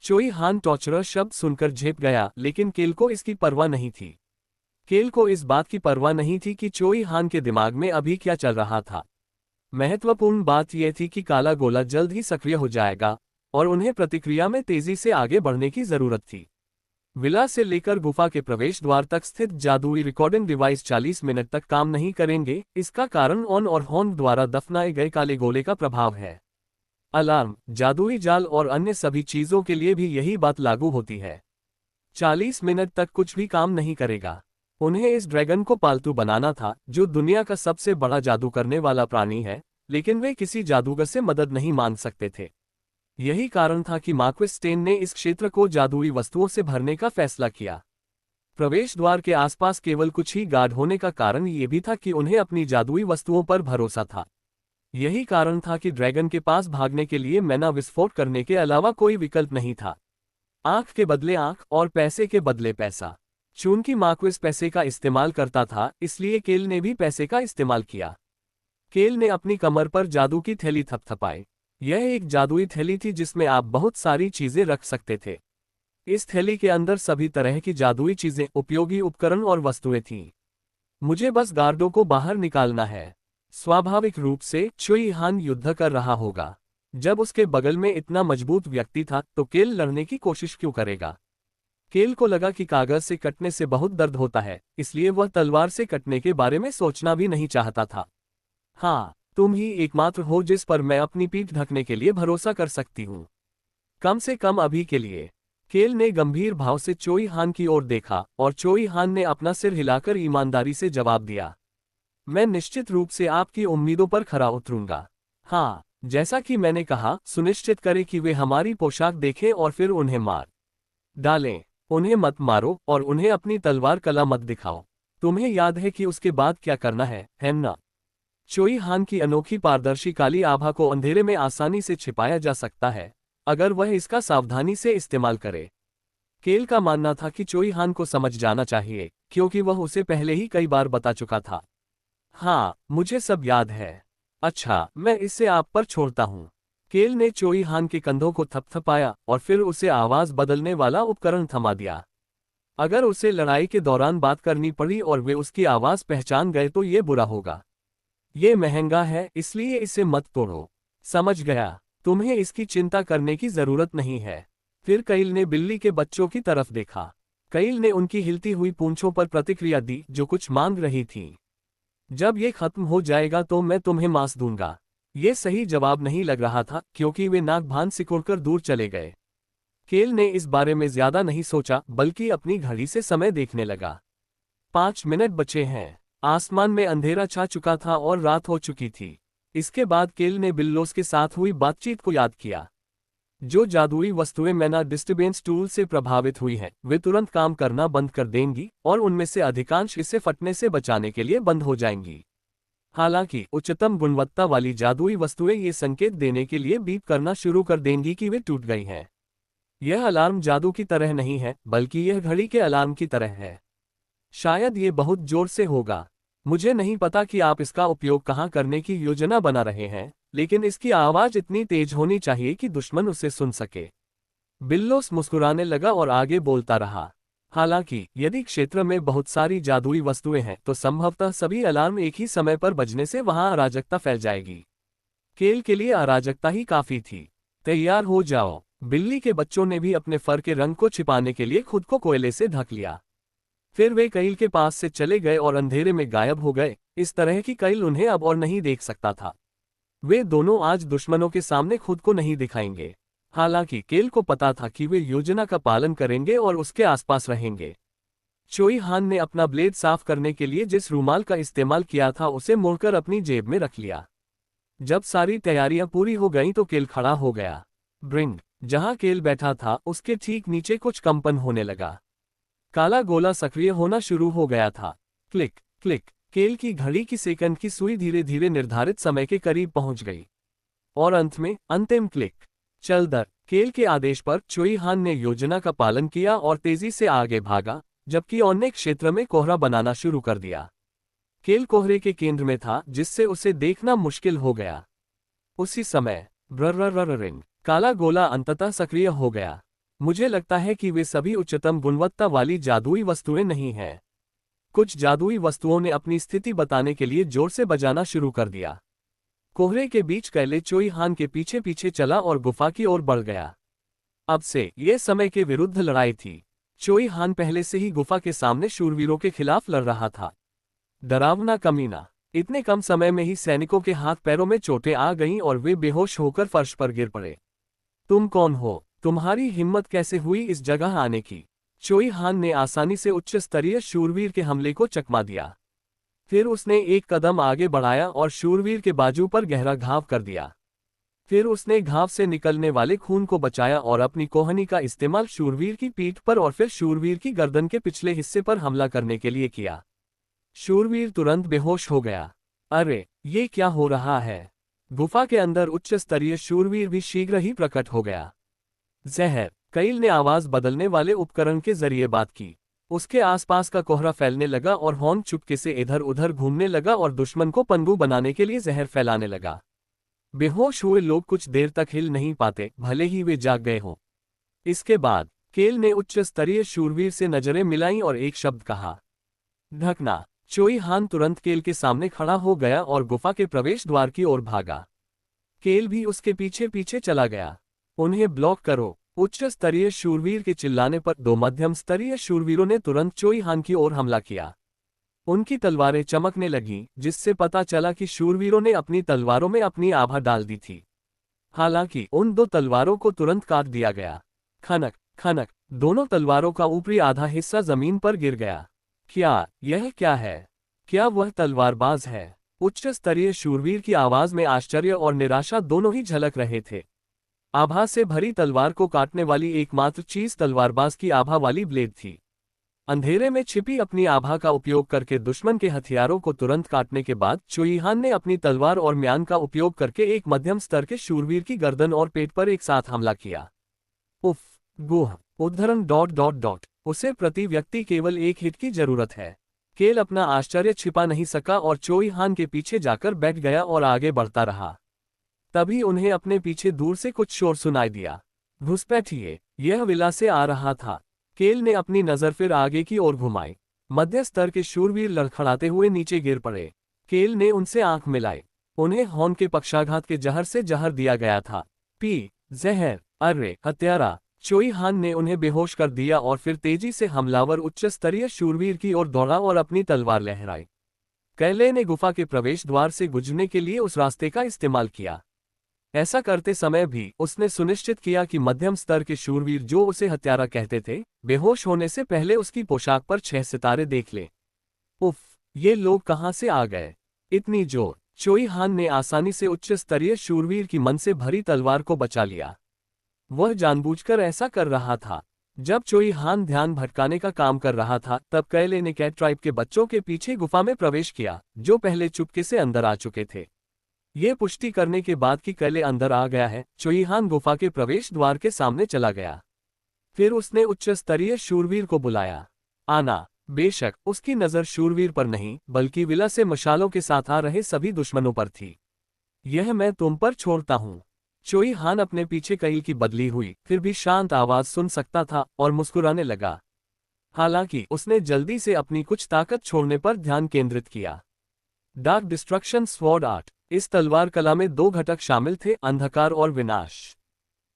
Speaker 1: चोई हान टॉर्चरर शब्द सुनकर झेप गया, लेकिन केल को इसकी परवाह नहीं थी। केल को इस बात की परवाह नहीं थी कि चोई हान के दिमाग में अभी क्या चल रहा था। महत्वपूर्ण बात यह थी कि काला गोला जल्द ही सक्रिय हो जाएगा, और उन्हें प्रतिक्रिया में तेजी से आगे बढ़ने की जरूरत थी। विला से लेकर गुफा के प्रवेश द्वार तक स्थित जादुई रिकॉर्डिंग डिवाइस 40 मिनट तक काम नहीं करेंगे। इसका कारण ऑन और हॉर्न द्वारा दफनाए गए काले गोले का प्रभाव है। अलार्म, जादुई जाल और अन्य सभी चीजों के लिए भी यही बात लागू होती है। 40 मिनट तक कुछ भी काम नहीं करेगा। उन्हें इस ड्रैगन को पालतू बनाना था, जो दुनिया का सबसे बड़ा जादू करने वाला प्राणी है, लेकिन वे किसी जादूगर से मदद नहीं मांग सकते थे। यही कारण था कि मार्क्विस स्टेन ने इस क्षेत्र को जादुई वस्तुओं से भरने का फैसला किया। प्रवेश द्वार के आसपास केवल कुछ ही गार्ड होने का कारण ये भी था कि उन्हें अपनी जादुई वस्तुओं पर भरोसा था। यही कारण था कि ड्रैगन के पास भागने के लिए मैना विस्फोट करने के अलावा कोई विकल्प नहीं था। आंख के बदले आंख और पैसे के बदले पैसा। चूंकि मार्क्विस पैसे का इस्तेमाल करता था, इसलिए केल ने भी पैसे का इस्तेमाल किया। केल ने अपनी कमर पर जादू की थैली थपथपाई। यह एक जादुई थैली थी जिसमें आप बहुत सारी चीजें रख सकते थे। इस थैली के अंदर सभी तरह की जादुई चीजें, उपयोगी उपकरण और वस्तुएं थीं। मुझे बस गार्डों को बाहर निकालना है। स्वाभाविक रूप से चुई हान युद्ध कर रहा होगा। जब उसके बगल में इतना मजबूत व्यक्ति था तो केल लड़ने की कोशिश क्यों करेगा? केल को लगा कि कागज से कटने से बहुत दर्द होता है, इसलिए वह तलवार से कटने के बारे में सोचना भी नहीं चाहता था। हाँ, तुम ही एकमात्र हो जिस पर मैं अपनी पीठ ढकने के लिए भरोसा कर सकती हूँ, कम से कम अभी के लिए। केल ने गंभीर भाव से चोई हान की ओर देखा और चोई हान ने अपना सिर हिलाकर ईमानदारी से जवाब दिया, मैं निश्चित रूप से आपकी उम्मीदों पर खरा उतरूंगा। हाँ, जैसा कि मैंने कहा, सुनिश्चित करें कि वे हमारी पोशाक देखें और फिर उन्हें मार डालें। उन्हें मत मारो और उन्हें अपनी तलवार कला मत दिखाओ। तुम्हें याद है कि उसके बाद क्या करना है ना? चोई हान की अनोखी पारदर्शी काली आभा को अंधेरे में आसानी से छिपाया जा सकता है, अगर वह इसका सावधानी से इस्तेमाल करे। केल का मानना था कि चोई हान को समझ जाना चाहिए, क्योंकि वह उसे पहले ही कई बार बता चुका था। हाँ, मुझे सब याद है। अच्छा, मैं इसे आप पर छोड़ता हूँ। केल ने चोई हान के कंधों को थपथपाया और फिर उसे आवाज बदलने वाला उपकरण थमा दिया। अगर उसे लड़ाई के दौरान बात करनी पड़ी और वे उसकी आवाज पहचान गए तो ये बुरा होगा। ये महंगा है, इसलिए इसे मत तोड़ो। समझ गया, तुम्हें इसकी चिंता करने की जरूरत नहीं है। फिर कईल ने बिल्ली के बच्चों की तरफ देखा। कईल ने उनकी हिलती हुई पूंछों पर प्रतिक्रिया दी, जो कुछ मांग रही थी। जब ये खत्म हो जाएगा तो मैं तुम्हें मांस दूंगा। ये सही जवाब नहीं लग रहा था, क्योंकि वे नाक भान सिकुड़कर दूर चले गए। केल ने इस बारे में ज्यादा नहीं सोचा, बल्कि अपनी घड़ी से समय देखने लगा। 5 मिनट बचे हैं। आसमान में अंधेरा छा चुका था और रात हो चुकी थी। इसके बाद केल ने बिल्लोस के साथ हुई बातचीत को याद किया। जो जादुई वस्तुएं मैना डिस्टर्बेंस टूल से प्रभावित हुई हैं, वे तुरंत काम करना बंद कर देंगी और उनमें से अधिकांश इसे फटने से बचाने के लिए बंद हो जाएंगी। हालांकि उच्चतम गुणवत्ता वाली जादुई वस्तुएं ये संकेत देने के लिए बीप करना शुरू कर देंगी कि वे टूट गई हैं। यह अलार्म जादू की तरह नहीं है, बल्कि यह घड़ी के अलार्म की तरह है। शायद ये बहुत जोर से होगा। मुझे नहीं पता कि आप इसका उपयोग कहाँ करने की योजना बना रहे हैं, लेकिन इसकी आवाज इतनी तेज होनी चाहिए कि दुश्मन उसे सुन सके। बिल्लोस मुस्कुराने लगा और आगे बोलता रहा। हालांकि यदि क्षेत्र में बहुत सारी जादुई वस्तुएं हैं तो संभवतः सभी अलार्म एक ही समय पर बजने से वहां अराजकता फैल जाएगी। केल के लिए अराजकता ही काफी थी। तैयार हो जाओ। बिल्ली के बच्चों ने भी अपने फर के रंग को छिपाने के लिए खुद को कोयले से ढक लिया। फिर वे कईल के पास से चले गए और अंधेरे में गायब हो गए, इस तरह कि कईल उन्हें अब और नहीं देख सकता था। वे दोनों आज दुश्मनों के सामने खुद को नहीं दिखाएंगे। हालांकि केल को पता था कि वे योजना का पालन करेंगे और उसके आसपास रहेंगे। चोई हान ने अपना ब्लेड साफ करने के लिए जिस रूमाल का इस्तेमाल किया था उसे मोड़कर अपनी जेब में रख लिया। जब सारी तैयारियां पूरी हो गईं तो केल खड़ा हो गया। ब्रिंग, जहां केल बैठा था, उसके ठीक नीचे कुछ कंपन होने लगा। काला गोला सक्रिय होना शुरू हो गया था। Click click. केल की घड़ी की सेकंड की सुई धीरे धीरे निर्धारित समय के करीब पहुंच गई। और अंत में अंतिम क्लिक। चल दर। केल के आदेश पर चोई हान ने योजना का पालन किया और तेजी से आगे भागा, जबकि अन्य क्षेत्र में कोहरा बनाना शुरू कर दिया। केल कोहरे के केंद्र में था, जिससे उसे देखना मुश्किल हो गया। उसी समय ब्रररररिंग, काला गोला अंततः सक्रिय हो गया। मुझे लगता है कि वे सभी उच्चतम गुणवत्ता वाली जादुई वस्तुएं नहीं हैं। कुछ जादुई वस्तुओं ने अपनी स्थिति बताने के लिए जोर से बजाना शुरू कर दिया। कोहरे के बीच कैले चोई हान के पीछे पीछे चला और गुफा की ओर बढ़ गया। अब से यह समय के विरुद्ध लड़ाई थी। चोई हान पहले से ही गुफा के सामने शूरवीरों के खिलाफ लड़ रहा था। डरावना कमीना। इतने कम समय में ही सैनिकों के हाथ पैरों में चोटें आ गईं और वे बेहोश होकर फर्श पर गिर पड़े। तुम कौन हो? तुम्हारी हिम्मत कैसे हुई इस जगह आने की? चोई हान ने आसानी से उच्च स्तरीय शूरवीर के हमले को चकमा दिया। फिर उसने एक कदम आगे बढ़ाया और शूरवीर के बाजू पर गहरा घाव कर दिया। फिर उसने घाव से निकलने वाले खून को बचाया और अपनी कोहनी का इस्तेमाल शूरवीर की पीठ पर और फिर शूरवीर की गर्दन के पिछले हिस्से पर हमला करने के लिए किया। शूरवीर तुरंत बेहोश हो गया। अरे, ये क्या हो रहा है? गुफा के अंदर उच्च स्तरीय शूरवीर भी शीघ्र ही प्रकट हो गया। जहर। कईल ने आवाज बदलने वाले उपकरण के जरिए बात की। उसके आसपास का कोहरा फैलने लगा और हॉर्न चुपके से इधर उधर घूमने लगा और दुश्मन को पनगु बनाने के लिए जहर फैलाने लगा। बेहोश हुए लोग कुछ देर तक हिल नहीं पाते, भले ही वे जाग गए हों। इसके बाद केल ने उच्च स्तरीय शूरवीर से नजरें मिलाईं और एक शब्द कहा, ढकना। चोई हान तुरंत केल के सामने खड़ा हो गया और गुफा के प्रवेश द्वार की ओर भागा। केल भी उसके पीछे पीछे चला गया। उन्हें ब्लॉक करो। उच्च स्तरीय शूरवीर के चिल्लाने पर दो मध्यम स्तरीय शूरवीरों ने तुरंत चोई हान की ओर हमला किया। उनकी तलवारें चमकने लगीं, जिससे पता चला कि शूरवीरों ने अपनी तलवारों में अपनी आभा डाल दी थी। हालांकि उन दो तलवारों को तुरंत काट दिया गया। खनक खनक, दोनों तलवारों का ऊपरी आधा हिस्सा जमीन पर गिर गया। यह क्या है? क्या वह तलवारबाज है? उच्च स्तरीय शूरवीर की आवाज में आश्चर्य और निराशा दोनों ही झलक रहे थे। आभा से भरी तलवार को काटने वाली एकमात्र चीज तलवारबाज की आभा वाली ब्लेड थी। अंधेरे में छिपी अपनी आभा का उपयोग करके दुश्मन के हथियारों को तुरंत काटने के बाद चोई हान ने अपनी तलवार और म्यान का उपयोग करके एक मध्यम स्तर के शूरवीर की गर्दन और पेट पर एक साथ हमला किया। उफ, गुह, उद्धरण ... उसे प्रति व्यक्ति केवल एक हिट की जरूरत है। केल अपना आश्चर्य छिपा नहीं सका और चोई हान के पीछे जाकर बैठ गया और आगे बढ़ता रहा। तभी उन्हें अपने पीछे दूर से कुछ शोर सुनाई दिया। घुसपैठिए, यह विला से आ रहा था। केल ने अपनी नजर फिर आगे की ओर घुमाई। मध्य स्तर के शूरवीर लड़खड़ाते हुए नीचे गिर पड़े। केल ने उनसे आंख मिलाई। उन्हें हॉर्न के पक्षाघात के जहर से जहर दिया गया था। जहर। अरे हत्यारा! चोई हान ने उन्हें बेहोश कर दिया और फिर तेजी से हमलावर उच्च स्तरीय शूरवीर की ओर दौड़ा और अपनी तलवार लहराई। कैले ने गुफा के प्रवेश द्वार से गुजरने के लिए उस रास्ते का इस्तेमाल किया। ऐसा करते समय भी उसने सुनिश्चित किया कि मध्यम स्तर के शूरवीर जो उसे हत्यारा कहते थे, बेहोश होने से पहले उसकी पोशाक पर 6 सितारे देख ले। उफ, ये लोग कहां से आ गए? इतनी जोर! चोई हान ने आसानी से उच्च स्तरीय शूरवीर की मन से भरी तलवार को बचा लिया। वह जानबूझकर ऐसा कर रहा था। जब चोई हान ध्यान भटकाने का काम कर रहा था, तब कैले ने कैट ट्राइब के बच्चों के पीछे गुफा में प्रवेश किया, जो पहले चुपके से अंदर आ चुके थे। ये पुष्टि करने के बाद कि कैले अंदर आ गया है, चोई हान गुफा के प्रवेश द्वार के सामने चला गया। फिर उसने उच्च स्तरीय शूरवीर को बुलाया। आना। बेशक उसकी नजर शूरवीर पर नहीं, बल्कि विला से मशालों के साथ आ रहे सभी दुश्मनों पर थी। यह मैं तुम पर छोड़ता हूं। चोई हान अपने पीछे कईल की बदली हुई, फिर भी शांत आवाज सुन सकता था और मुस्कुराने लगा। हालांकि उसने जल्दी से अपनी कुछ ताकत छोड़ने पर ध्यान केंद्रित किया। Dark destruction sword art. इस तलवार कला में 2 घटक शामिल थे, अंधकार और विनाश।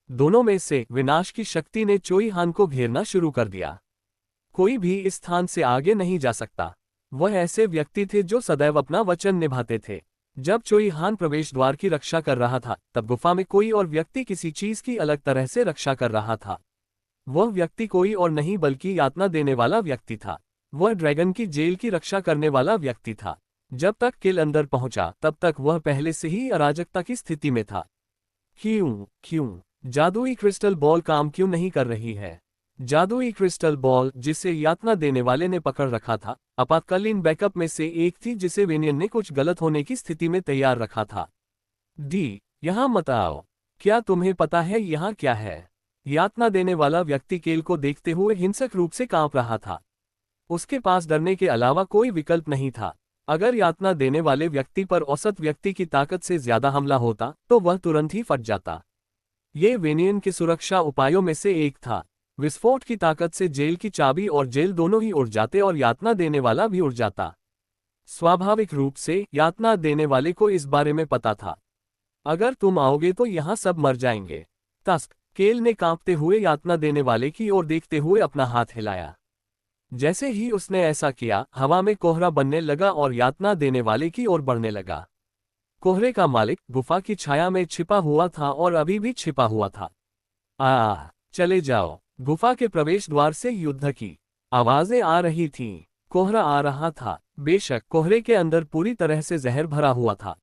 Speaker 1: दोनों में से विनाश की शक्ति ने चोई हान को घेरना शुरू कर दिया। कोई भी इस स्थान से आगे नहीं जा सकता। वह ऐसे व्यक्ति थे जो सदैव अपना वचन निभाते थे। जब चोई हान प्रवेश द्वार की रक्षा कर रहा था, तब गुफा में कोई और व्यक्ति किसी चीज की अलग तरह से रक्षा कर रहा था। वह व्यक्ति कोई और नहीं बल्कि यातना देने वाला व्यक्ति था। वह ड्रैगन की जेल की रक्षा करने वाला व्यक्ति था। जब तक किल अंदर पहुंचा, तब तक वह पहले से ही अराजकता की स्थिति में था। क्यों जादुई क्रिस्टल बॉल काम क्यों नहीं कर रही है? जादुई क्रिस्टल बॉल, जिसे यातना देने वाले ने पकड़ रखा था, आपातकालीन बैकअप में से एक थी जिसे वेनियन ने कुछ गलत होने की स्थिति में तैयार रखा था। यहाँ मत आओ। क्या तुम्हें पता है यहाँ क्या है? यातना देने वाला व्यक्ति केल को देखते हुए हिंसक रूप से कांप रहा था। उसके पास डरने के अलावा कोई विकल्प नहीं था। अगर यातना देने वाले व्यक्ति पर औसत व्यक्ति की ताकत से ज्यादा हमला होता, तो वह तुरंत ही फट जाता। ये वेनियन के सुरक्षा उपायों में से एक था। विस्फोट की ताकत से जेल की चाबी और जेल दोनों ही उड़ जाते और यातना देने वाला भी उड़ जाता। स्वाभाविक रूप से यातना देने वाले को इस बारे में पता था। अगर तुम आओगे तो यहाँ सब मर जाएंगे। तस्क केल ने कांपते हुए यातना देने वाले की ओर देखते हुए अपना हाथ हिलाया। जैसे ही उसने ऐसा किया, हवा में कोहरा बनने लगा और यातना देने वाले की ओर बढ़ने लगा। कोहरे का मालिक गुफा की छाया में छिपा हुआ था और अभी भी छिपा हुआ था। चले जाओ। गुफा के प्रवेश द्वार से युद्ध की आवाजें आ रही थीं। कोहरा आ रहा था। बेशक कोहरे के अंदर पूरी तरह से जहर भरा हुआ था।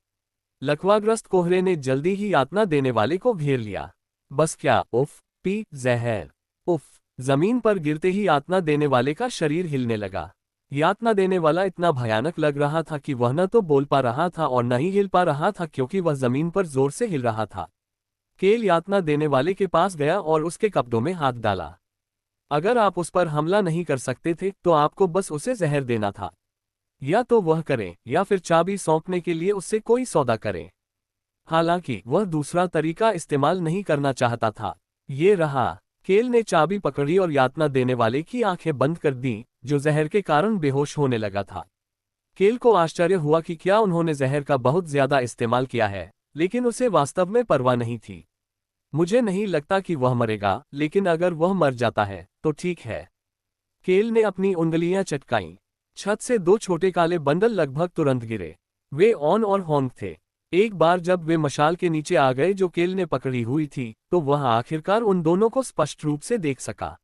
Speaker 1: लकवाग्रस्त कोहरे ने जल्दी ही यातना देने वाले को घेर लिया। बस क्या, उफ, पी, जहर, उफ। जमीन पर गिरते ही यातना देने वाले का शरीर हिलने लगा। यातना देने वाला इतना भयानक लग रहा था कि वह न तो बोल पा रहा था और न ही हिल पा रहा था, क्योंकि वह जमीन पर जोर से हिल रहा था। केल यातना देने वाले के पास गया और उसके कपड़ों में हाथ डाला। अगर आप उस पर हमला नहीं कर सकते थे तो आपको बस उसे जहर देना था। या तो वह करे या फिर चाबी सौंपने के लिए उससे कोई सौदा करे। हालांकि वह दूसरा तरीका इस्तेमाल नहीं करना चाहता था। ये रहा। केल ने चाबी पकड़ी और यातना देने वाले की आंखें बंद कर दी, जो जहर के कारण बेहोश होने लगा था। केल को आश्चर्य हुआ कि क्या उन्होंने जहर का बहुत ज्यादा इस्तेमाल किया है, लेकिन उसे वास्तव में परवाह नहीं थी। मुझे नहीं लगता कि वह मरेगा, लेकिन अगर वह मर जाता है तो ठीक है। केल ने अपनी उंगलियां चटकाईं। छत से दो छोटे काले बंडल लगभग तुरंत गिरे। वे ऑन और हॉन्ग थे। एक बार जब वे मशाल के नीचे आ गए जो केल ने पकड़ी हुई थी, तो वह आखिरकार उन दोनों को स्पष्ट रूप से देख सका।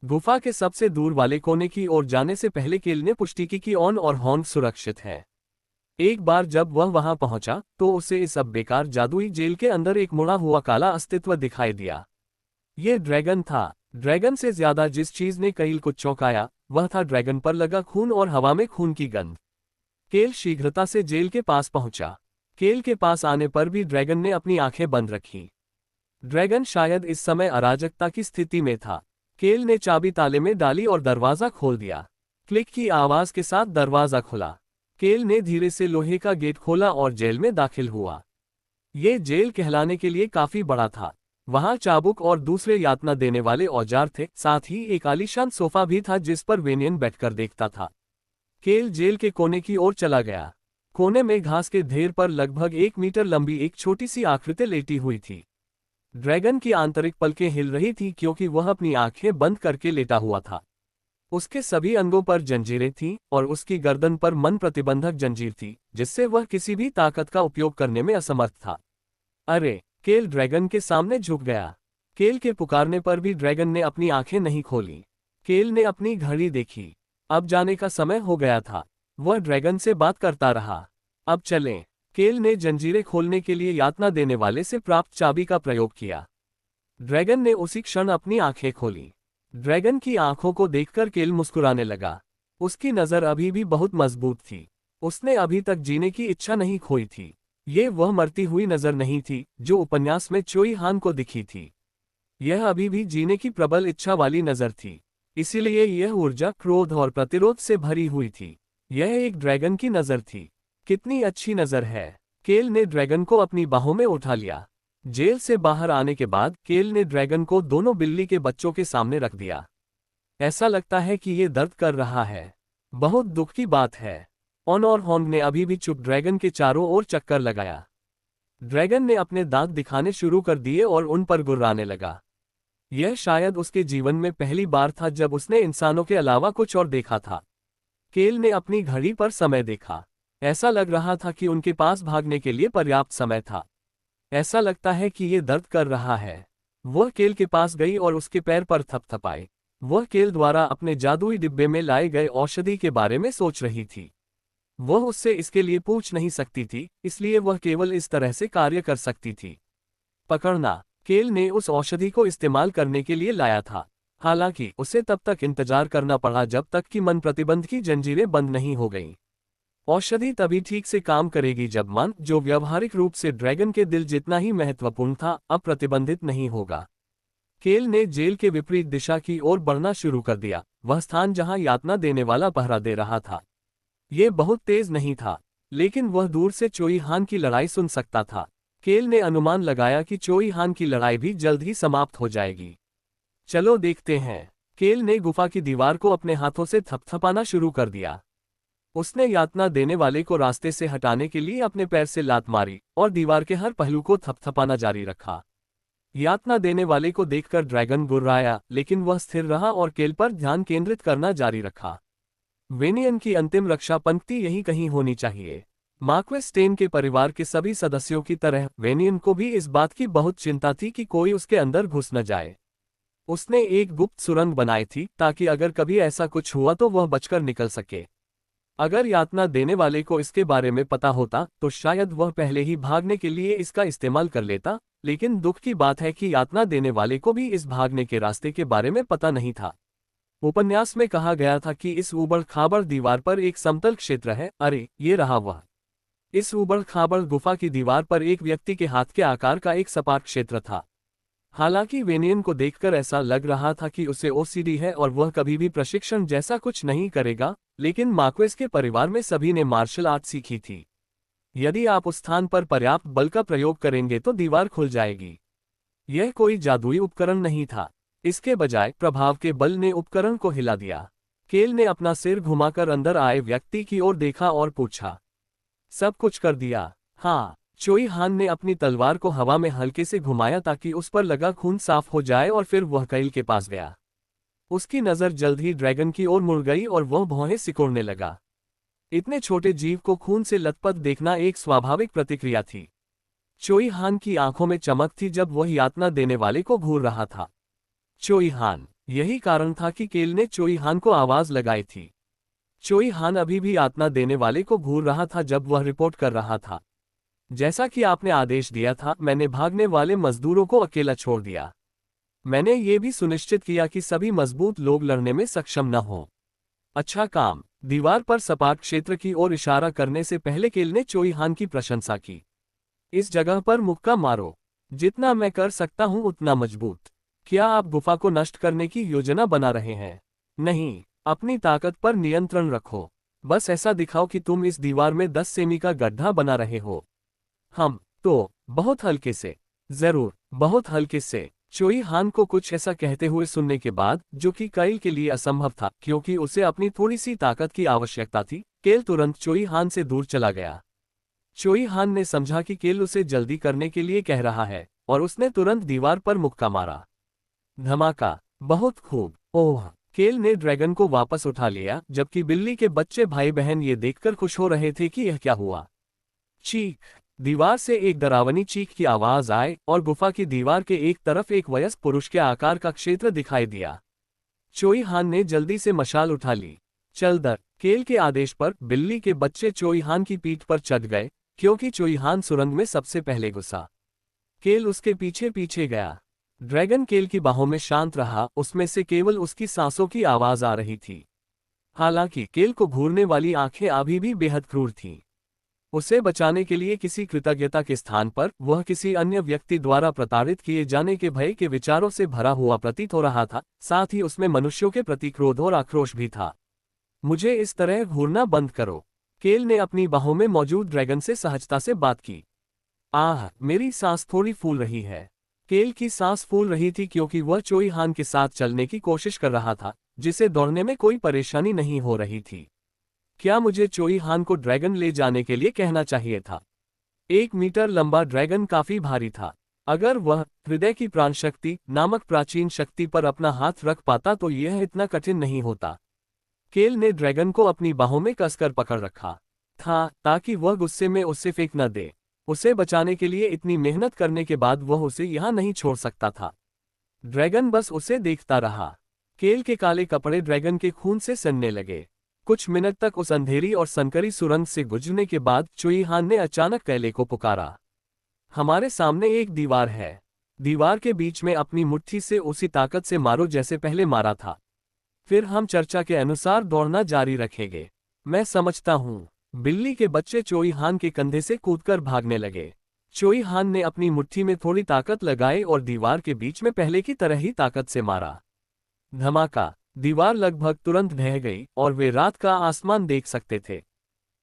Speaker 1: गुफा के सबसे दूर वाले कोने की ओर जाने से पहले केल ने पुष्टि की कि ऑन और हॉन्ग सुरक्षित है। एक बार जब वह वहां पहुंचा तो उसे इस अब बेकार जादुई जेल के अंदर एक मुड़ा हुआ काला अस्तित्व दिखाई दिया। यह ड्रैगन था। ड्रैगन से ज्यादा जिस चीज ने केल को चौंकाया वह था ड्रैगन पर लगा खून और हवा में खून की गंध। केल शीघ्रता से जेल के पास पहुंचा। केल के पास आने पर भी ड्रैगन ने अपनी आंखें बंद रखीं। ड्रैगन शायद इस समय अराजकता की स्थिति में था। केल ने चाबी ताले में डाली और दरवाजा खोल दिया। क्लिक की आवाज के साथ दरवाजा खुला। केल ने धीरे से लोहे का गेट खोला और जेल में दाखिल हुआ। ये जेल कहलाने के लिए काफी बड़ा था। वहां चाबुक और दूसरे यातना देने वाले औजार थे, साथ ही एक आलीशान सोफा भी था जिस पर वेनियन बैठकर देखता था। केल जेल के कोने की ओर चला गया। कोने में घास के ढेर पर लगभग 1 मीटर लंबी एक छोटी सी आकृति लेटी हुई थी। ड्रैगन की आंतरिक पलकें हिल रही थी क्योंकि वह अपनी आंखें बंद करके लेटा हुआ था। उसके सभी अंगों पर जंजीरें थीं और उसकी गर्दन पर मन प्रतिबंधक जंजीर थी, जिससे वह किसी भी ताकत का उपयोग करने में असमर्थ था। अरे! केल ड्रैगन के सामने झुक गया। केल के पुकारने पर भी ड्रैगन ने अपनी आंखें नहीं खोली। केल ने अपनी घड़ी देखी। अब जाने का समय हो गया था। वह ड्रैगन से बात करता रहा। अब चलें। केल ने जंजीरें खोलने के लिए यातना देने वाले से प्राप्त चाबी का प्रयोग किया। ड्रैगन ने उसी क्षण अपनी आंखें खोली। ड्रैगन की आंखों को देखकर केल मुस्कुराने लगा। उसकी नजर अभी भी बहुत मजबूत थी। उसने अभी तक जीने की इच्छा नहीं खोई थी। ये वह मरती हुई नजर नहीं थी जो उपन्यास में चोई हान को दिखी थी। यह अभी भी जीने की प्रबल इच्छा वाली नजर थी। इसीलिए यह ऊर्जा, क्रोध और प्रतिरोध से भरी हुई थी। यह एक ड्रैगन की नजर थी। कितनी अच्छी नजर है। केल ने ड्रैगन को अपनी बाहों में उठा लिया। जेल से बाहर आने के बाद केल ने ड्रैगन को दोनों बिल्ली के बच्चों के सामने रख दिया। ऐसा लगता है कि ये दर्द कर रहा है। बहुत दुख की बात है। ऑन और हॉन्ग ने अभी भी चुप ड्रैगन के चारों ओर चक्कर लगाया। ड्रैगन ने अपने दांत दिखाने शुरू कर दिए और उन पर गुर्राने लगा। यह शायद उसके जीवन में पहली बार था जब उसने इंसानों के अलावा कुछ और देखा था। केल ने अपनी घड़ी पर समय देखा। ऐसा लग रहा था कि उनके पास भागने के लिए पर्याप्त समय था। ऐसा लगता है कि ये दर्द कर रहा है। वह केल के पास गई और उसके पैर पर थपथपाए। वह केल द्वारा अपने जादुई डिब्बे में लाए गए औषधि के बारे में सोच रही थी। वह उससे इसके लिए पूछ नहीं सकती थी, इसलिए वह केवल इस तरह से कार्य कर सकती थी। पकड़ना। केल ने उस औषधि को इस्तेमाल करने के लिए लाया था। हालांकि उसे तब तक इंतजार करना पड़ा जब तक कि मन प्रतिबंध की जंजीरें बंद नहीं हो गईं। औषधि तभी ठीक से काम करेगी जब मन, जो व्यावहारिक रूप से ड्रैगन के दिल जितना ही महत्वपूर्ण था, अब प्रतिबंधित नहीं होगा। केल ने जेल के विपरीत दिशा की ओर बढ़ना शुरू कर दिया, वह स्थान जहां यातना देने वाला पहरा दे रहा था। ये बहुत तेज नहीं था, लेकिन वह दूर से चोई हान की लड़ाई सुन सकता था। केल ने अनुमान लगाया कि चोई हान की लड़ाई भी जल्द ही समाप्त हो जाएगी। चलो देखते हैं। केल ने गुफा की दीवार को अपने हाथों से थपथपाना शुरू कर दिया। उसने यातना देने वाले को रास्ते से हटाने के लिए अपने पैर से लात मारी और दीवार के हर पहलू को थपथपाना जारी रखा। यातना देने वाले को देखकर ड्रैगन गुर्राया, लेकिन वह स्थिर रहा और केल पर ध्यान केंद्रित करना जारी रखा। वेनियन की अंतिम रक्षा पंक्ति यही कहीं होनी चाहिए। मार्क्वेस स्टेन के परिवार के सभी सदस्यों की तरह वेनियन को भी इस बात की बहुत चिंता थी कि कोई उसके अंदर घुस न जाए। उसने एक गुप्त सुरंग बनाई थी ताकि अगर कभी ऐसा कुछ हुआ तो वह बचकर निकल सके। अगर यातना देने वाले को इसके बारे में पता होता तो शायद वह पहले ही भागने के लिए इसका इस्तेमाल कर लेता, लेकिन दुख की बात है कि यातना देने वाले को भी इस भागने के रास्ते के बारे में पता नहीं था। उपन्यास में कहा गया था कि इस ऊबड़ खाबड़ दीवार पर एक समतल क्षेत्र है। अरे, ये रहा वह। इस ऊबड़ खाबड़ गुफा की दीवार पर एक व्यक्ति के हाथ के आकार का एक सपाट क्षेत्र था। हालांकि वेनियन को देखकर ऐसा लग रहा था कि उसे ओसीडी है और वह कभी भी प्रशिक्षण जैसा कुछ नहीं करेगा, लेकिन मार्क्वेस के परिवार में सभी ने मार्शल आर्ट सीखी थी। यदि आप उस स्थान पर पर्याप्त बल का प्रयोग करेंगे तो दीवार खुल जाएगी। यह कोई जादुई उपकरण नहीं था। इसके बजाय प्रभाव के बल ने उपकरण को हिला दिया। केल ने अपना सिर घुमाकर अंदर आए व्यक्ति की ओर देखा और पूछा, सब कुछ कर दिया? हाँ। चोई हान ने अपनी तलवार को हवा में हल्के से घुमाया ताकि उस पर लगा खून साफ हो जाए और फिर वह केल के पास गया। उसकी नज़र जल्द ही ड्रैगन की ओर मुड़ गई और वह भौहें सिकोड़ने लगा। इतने छोटे जीव को खून से लथपथ देखना एक स्वाभाविक प्रतिक्रिया थी। चोई हान की आंखों में चमक थी जब वह यातना देने वाले को घूर रहा था। चोई हान। यही कारण था कि केल ने चोई हान को आवाज लगाई थी। चोई हान अभी भी यातना देने वाले को घूर रहा था जब वह रिपोर्ट कर रहा था, जैसा कि आपने आदेश दिया था, मैंने भागने वाले मजदूरों को अकेला छोड़ दिया। मैंने ये भी सुनिश्चित किया कि सभी मजबूत लोग लड़ने में सक्षम न हों। अच्छा काम। दीवार पर सपाट क्षेत्र की ओर इशारा करने से पहले केल ने चोई हान की प्रशंसा की। इस जगह पर मुक्का मारो। जितना मैं कर सकता हूं उतना मजबूत। क्या आप गुफा को नष्ट करने की योजना बना रहे हैं? नहीं, अपनी ताकत पर नियंत्रण रखो। बस ऐसा दिखाओ कि तुम इस दीवार में 10 सेमी का गड्ढा बना रहे हो। हम तो बहुत हल्के से। जरूर, बहुत हल्के से। चोई हान को कुछ ऐसा कहते हुए सुनने के बाद, जो कि केल के लिए असंभव था क्योंकि उसे अपनी थोड़ी सी ताकत की आवश्यकता थी, केल तुरंत चोई हान से दूर चला गया। चोई हान ने समझा कि केल उसे जल्दी करने के लिए कह रहा है और उसने तुरंत दीवार पर मुक्का मारा। धमाका। बहुत खूब। ओह। केल ने ड्रैगन को वापस उठा लिया जबकि बिल्ली के बच्चे भाई बहन ये देखकर खुश हो रहे थे कि यह क्या हुआ। चीख। दीवार से एक डरावनी चीख की आवाज आई और गुफा की दीवार के एक तरफ एक वयस्क पुरुष के आकार का क्षेत्र दिखाई दिया। चोई हान ने जल्दी से मशाल उठा ली। चल दर। केल के आदेश पर बिल्ली के बच्चे चोई हान की पीठ पर चढ़ गए क्योंकि चोई हान सुरंग में सबसे पहले घुसा। केल उसके पीछे पीछे गया। ड्रैगन केल की बाहों में शांत रहा, उसमें से केवल उसकी सांसों की आवाज आ रही थी। हालांकि केल को घूरने वाली आंखें अभी भी बेहद क्रूर थीं। उसे बचाने के लिए किसी कृतज्ञता के स्थान पर वह किसी अन्य व्यक्ति द्वारा प्रताड़ित किए जाने के भय के विचारों से भरा हुआ प्रतीत हो रहा था, साथ ही उसमें मनुष्यों के प्रति क्रोध और आक्रोश भी था। मुझे इस तरह घूरना बंद करो। केल ने अपनी बाहों में मौजूद ड्रैगन से सहजता से बात की। आह, मेरी सांस थोड़ी फूल रही है। केल की सांस फूल रही थी क्योंकि वह चोई हान के साथ चलने की कोशिश कर रहा था, जिसे दौड़ने में कोई परेशानी नहीं हो रही थी। क्या मुझे चोई हान को ड्रैगन ले जाने के लिए कहना चाहिए था? 1 मीटर लंबा ड्रैगन काफी भारी था। अगर वह हृदय की प्राण शक्ति नामक प्राचीन शक्ति पर अपना हाथ रख पाता तो यह इतना कठिन नहीं होता। केल ने ड्रैगन को अपनी बाहों में कसकर पकड़ रखा था ताकि वह गुस्से में उसे फेंक न दे। उसे बचाने के लिए इतनी मेहनत करने के बाद वह उसे यहां नहीं छोड़ सकता था। ड्रैगन बस उसे देखता रहा। केल के काले कपड़े ड्रैगन के खून से सनने लगे। कुछ मिनट तक उस अंधेरी और सनकरी सुरंग से गुजरने के बाद चोई हान ने अचानक केले को पुकारा। हमारे सामने एक दीवार है। दीवार के बीच में अपनी मुट्ठी से उसी ताकत से मारो जैसे पहले मारा था। फिर हम चर्चा के अनुसार दौड़ना जारी रखेंगे। मैं समझता हूँ। बिल्ली के बच्चे चोई हान के कंधे से कूदकर भागने लगे। चोई हान ने अपनी मुट्ठी में थोड़ी ताकत लगाई और दीवार के बीच में पहले की तरह ही ताकत से मारा। धमाका। दीवार लगभग तुरंत ढह गई और वे रात का आसमान देख सकते थे।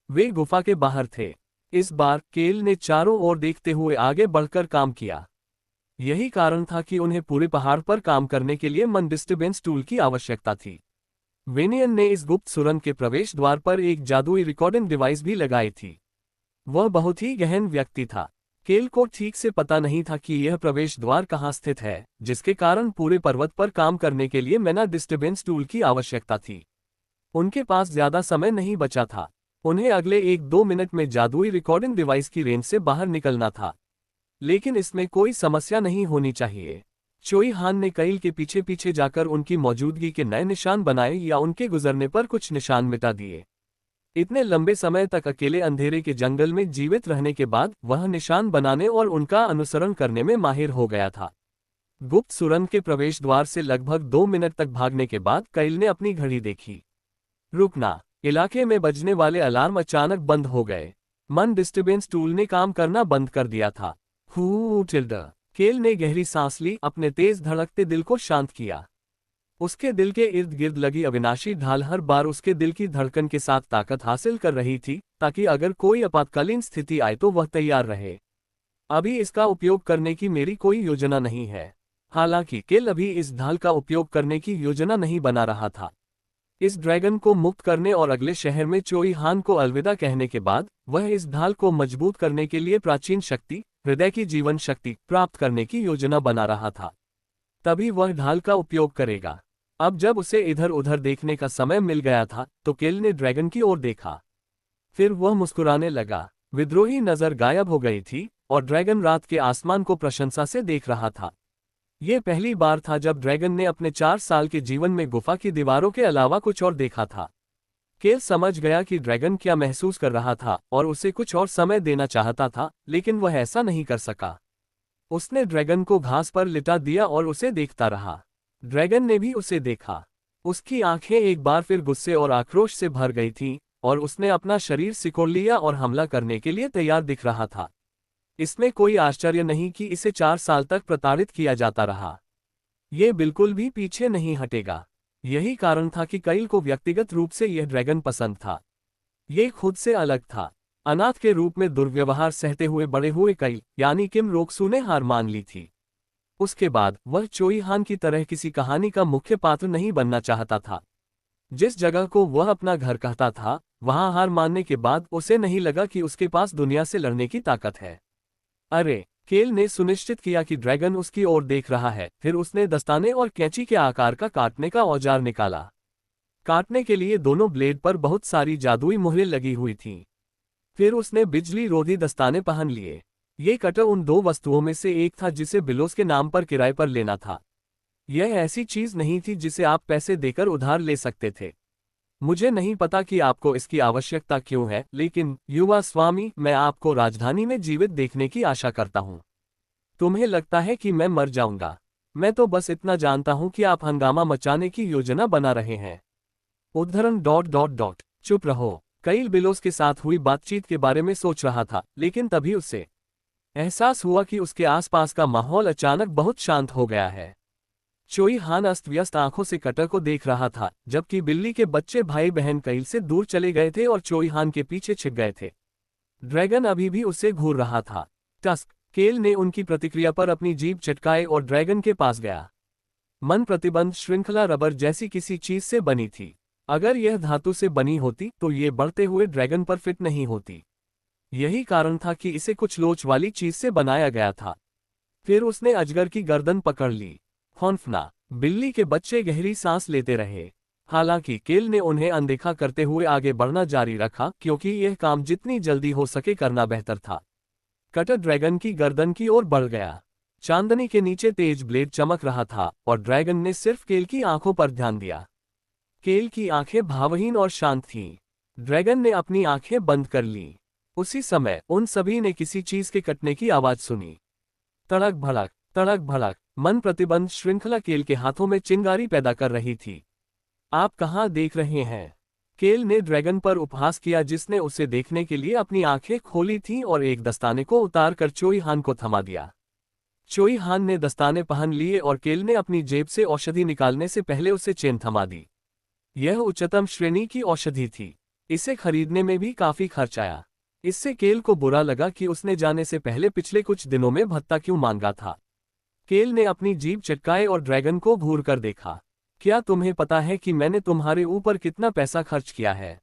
Speaker 1: वे गुफा के बाहर थे। इस बार केल ने चारों ओर देखते हुए आगे बढ़कर काम किया। यही कारण था कि उन्हें पूरे पहाड़ पर काम करने के लिए मन डिस्टर्बेंस टूल की आवश्यकता थी। वेनियन ने इस गुप्त सुरंग के प्रवेश द्वार पर एक जादुई रिकॉर्डिंग डिवाइस भी लगाई थी। वह बहुत ही गहन व्यक्ति था। केल को ठीक से पता नहीं था कि यह प्रवेश द्वार कहाँ स्थित है, जिसके कारण पूरे पर्वत पर काम करने के लिए मैना डिस्टर्बेंस टूल की आवश्यकता थी। उनके पास ज्यादा समय नहीं बचा था। उन्हें अगले 1-2 मिनट में जादुई रिकॉर्डिंग डिवाइस की रेंज से बाहर निकलना था। लेकिन इसमें कोई समस्या नहीं होनी चाहिए। चोई हान ने कैल के पीछे पीछे जाकर उनकी मौजूदगी के नए निशान बनाए या उनके गुजरने पर कुछ निशान मिटा दिए। इतने लंबे समय तक अकेले अंधेरे के जंगल में जीवित रहने के बाद वह निशान बनाने और उनका अनुसरण करने में माहिर हो गया था। गुप्त सुरंग के प्रवेश द्वार से लगभग 2 मिनट तक भागने के बाद कैल ने अपनी घड़ी देखी। रुकना। इलाके में बजने वाले अलार्म अचानक बंद हो गए। मन डिस्टर्बेंस टूल ने काम करना बंद कर दिया था। टिल्डा। केल ने गहरी सांस ली, अपने तेज धड़कते दिल को शांत किया। उसके दिल के इर्द गिर्द लगी अविनाशी ढाल हर बार उसके दिल की धड़कन के साथ ताकत हासिल कर रही थी, ताकि अगर कोई आपातकालीन स्थिति आए तो वह तैयार रहे। अभी इसका उपयोग करने की मेरी कोई योजना नहीं है। हालांकि केल अभी इस ढाल का उपयोग करने की योजना नहीं बना रहा था। इस ड्रैगन को मुक्त करने और अगले शहर में चोई हान को अलविदा कहने के बाद वह इस ढाल को मजबूत करने के लिए प्राचीन शक्ति, हृदय की जीवन शक्ति प्राप्त करने की योजना बना रहा था। तभी वह ढाल का उपयोग करेगा। अब जब उसे इधर उधर देखने का समय मिल गया था तो केल ने ड्रैगन की ओर देखा। फिर वह मुस्कुराने लगा। विद्रोही नजर गायब हो गई थी और ड्रैगन रात के आसमान को प्रशंसा से देख रहा था। यह पहली बार था जब ड्रैगन ने अपने 4 साल के जीवन में गुफा की दीवारों के अलावा कुछ और देखा था। केल समझ गया कि ड्रैगन क्या महसूस कर रहा था और उसे कुछ और समय देना चाहता था, लेकिन वह ऐसा नहीं कर सका। उसने ड्रैगन को घास पर लिटा दिया और उसे देखता रहा। ड्रैगन ने भी उसे देखा। उसकी आंखें एक बार फिर गुस्से और आक्रोश से भर गई थीं और उसने अपना शरीर सिकोड़ लिया और हमला करने के लिए तैयार दिख रहा था। इसमें कोई आश्चर्य नहीं कि इसे 4 साल तक प्रताड़ित किया जाता रहा। ये बिल्कुल भी पीछे नहीं हटेगा। यही कारण था कि कैल को व्यक्तिगत रूप से यह ड्रैगन पसंद था। ये खुद से अलग था। अनाथ के रूप में दुर्व्यवहार सहते हुए बड़े हुए कैल यानी किम रोकसू ने हार मान ली थी। उसके बाद वह चोई हान की तरह किसी कहानी का मुख्य पात्र नहीं बनना चाहता था। जिस जगह को वह अपना घर कहता था, वहां हार मानने के बाद उसे नहीं लगा कि उसके पास दुनिया से लड़ने की ताकत है। अरे, केल ने सुनिश्चित किया कि ड्रैगन उसकी ओर देख रहा है। फिर उसने दस्ताने और कैंची के आकार का काटने का औजार निकाला। काटने के लिए दोनों ब्लेड पर बहुत सारी जादुई मुहरें लगी हुई थीं। फिर उसने बिजली रोधी दस्ताने पहन लिए। ये कटर उन 2 वस्तुओं में से एक था जिसे बिलोस के नाम पर किराए पर लेना था। यह ऐसी चीज नहीं थी जिसे आप पैसे देकर उधार ले सकते थे। मुझे नहीं पता कि आपको इसकी आवश्यकता क्यों है, लेकिन युवा स्वामी, मैं आपको राजधानी में जीवित देखने की आशा करता हूं। तुम्हें लगता है कि मैं मर जाऊंगा। मैं तो बस इतना जानता हूं कि आप हंगामा मचाने की योजना बना रहे हैं। उद्धरण ... चुप रहो। कैल बिलोस के साथ हुई बातचीत के बारे में सोच रहा था, लेकिन तभी उसे एहसास हुआ कि उसके आसपास का माहौल अचानक बहुत शांत हो गया है। चोई हान अस्त व्यस्त आंखों से कटर को देख रहा था, जबकि बिल्ली के बच्चे भाई बहन कैल से दूर चले गए थे और चोई हान के पीछे छिप गए थे। ड्रैगन अभी भी उसे घूर रहा था। टस्क। केल ने उनकी प्रतिक्रिया पर अपनी जीभ चटकाए और ड्रैगन के पास गया। मन प्रतिबंध श्रृंखला रबर जैसी किसी चीज से बनी थी। अगर यह धातु से बनी होती तो ये बढ़ते हुए ड्रैगन पर फिट नहीं होती। यही कारण था कि इसे कुछ लोच वाली चीज से बनाया गया था। फिर उसने अजगर की गर्दन पकड़ ली। खौफना। बिल्ली के बच्चे गहरी सांस लेते रहे। हालांकि केल ने उन्हें अनदेखा करते हुए आगे बढ़ना जारी रखा, क्योंकि यह काम जितनी जल्दी हो सके करना बेहतर था। कटर ड्रैगन की गर्दन की ओर बढ़ गया। चांदनी के नीचे तेज ब्लेड चमक रहा था और ड्रैगन ने सिर्फ केल की आंखों पर ध्यान दिया। केल की आंखें भावहीन और शांत थीं। ड्रैगन ने अपनी आंखें बंद कर लीं। उसी समय उन सभी ने किसी चीज के कटने की आवाज सुनी। तड़क भड़क, तड़क भड़क। मन प्रतिबंध श्रृंखला केल के हाथों में चिंगारी पैदा कर रही थी। आप कहाँ देख रहे हैं? केल ने ड्रैगन पर उपहास किया, जिसने उसे देखने के लिए अपनी आंखें खोली थीं और एक दस्ताने को उतार कर चोई हान को थमा दिया। चोई हान ने दस्ताने पहन लिए और केल ने अपनी जेब से औषधि निकालने से पहले उसे चेन थमा दी। यह उच्चतम श्रेणी की औषधि थी। इसे खरीदने में भी काफी खर्च आया। इससे केल को बुरा लगा कि उसने जाने से पहले पिछले कुछ दिनों में भत्ता क्यों मांगा था। केल ने अपनी जीभ चटकाए और ड्रैगन को घूर कर देखा। क्या तुम्हें पता है कि मैंने तुम्हारे ऊपर कितना पैसा खर्च किया है?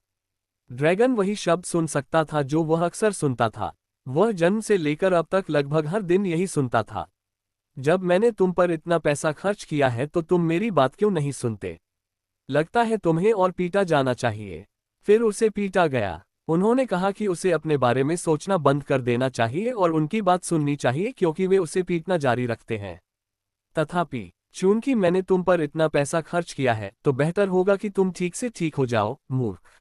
Speaker 1: ड्रैगन वही शब्द सुन सकता था जो वह अक्सर सुनता था। वह जन्म से लेकर अब तक लगभग हर दिन यही सुनता था। जब मैंने तुम पर इतना पैसा खर्च किया है तो तुम मेरी बात क्यों नहीं सुनते? लगता है तुम्हें और पीटा जाना चाहिए। फिर उसे पीटा गया। उन्होंने कहा कि उसे अपने बारे में सोचना बंद कर देना चाहिए और उनकी बात सुननी चाहिए क्योंकि वे उसे पीटना जारी रखते हैं। तथापि चूंकि मैंने तुम पर इतना पैसा खर्च किया है तो बेहतर होगा कि तुम ठीक से ठीक हो जाओ, मूर्ख।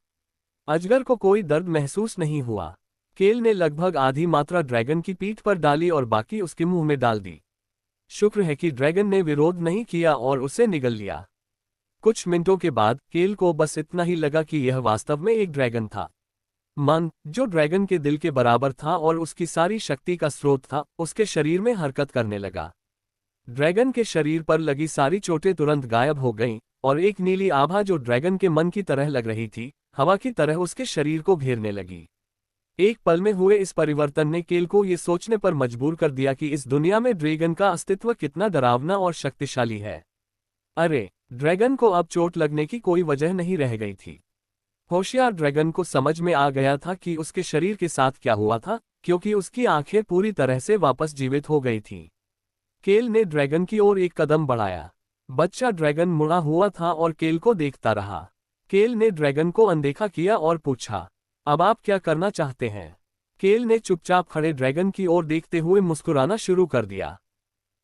Speaker 1: अजगर को कोई दर्द महसूस नहीं हुआ। केल ने लगभग आधी मात्रा ड्रैगन की पीठ पर डाली और बाकी उसके मुंह में डाल दी। शुक्र है कि ड्रैगन ने विरोध नहीं किया और उसे निगल लिया। कुछ मिनटों के बाद केल को बस इतना ही लगा कि यह वास्तव में एक ड्रैगन था। मन, जो ड्रैगन के दिल के बराबर था और उसकी सारी शक्ति का स्रोत था, उसके शरीर में हरकत करने लगा। ड्रैगन के शरीर पर लगी सारी चोटें तुरंत गायब हो गईं, और एक नीली आभा जो ड्रैगन के मन की तरह लग रही थी, हवा की तरह उसके शरीर को घेरने लगी। एक पल में हुए इस परिवर्तन ने केल को ये सोचने पर मजबूर कर दिया कि इस दुनिया में ड्रैगन का अस्तित्व कितना डरावना और शक्तिशाली है। अरे, ड्रैगन को अब चोट लगने की कोई वजह नहीं रह गई थी। होशियार ड्रैगन को समझ में आ गया था कि उसके शरीर के साथ क्या हुआ था, क्योंकि उसकी आंखें पूरी तरह से वापस जीवित हो गई थीं। केल ने ड्रैगन की ओर एक कदम बढ़ाया। बच्चा ड्रैगन मुड़ा हुआ था और केल को देखता रहा। केल ने ड्रैगन को अनदेखा किया और पूछा, अब आप क्या करना चाहते हैं? केल ने चुपचाप खड़े ड्रैगन की ओर देखते हुए मुस्कुराना शुरू कर दिया।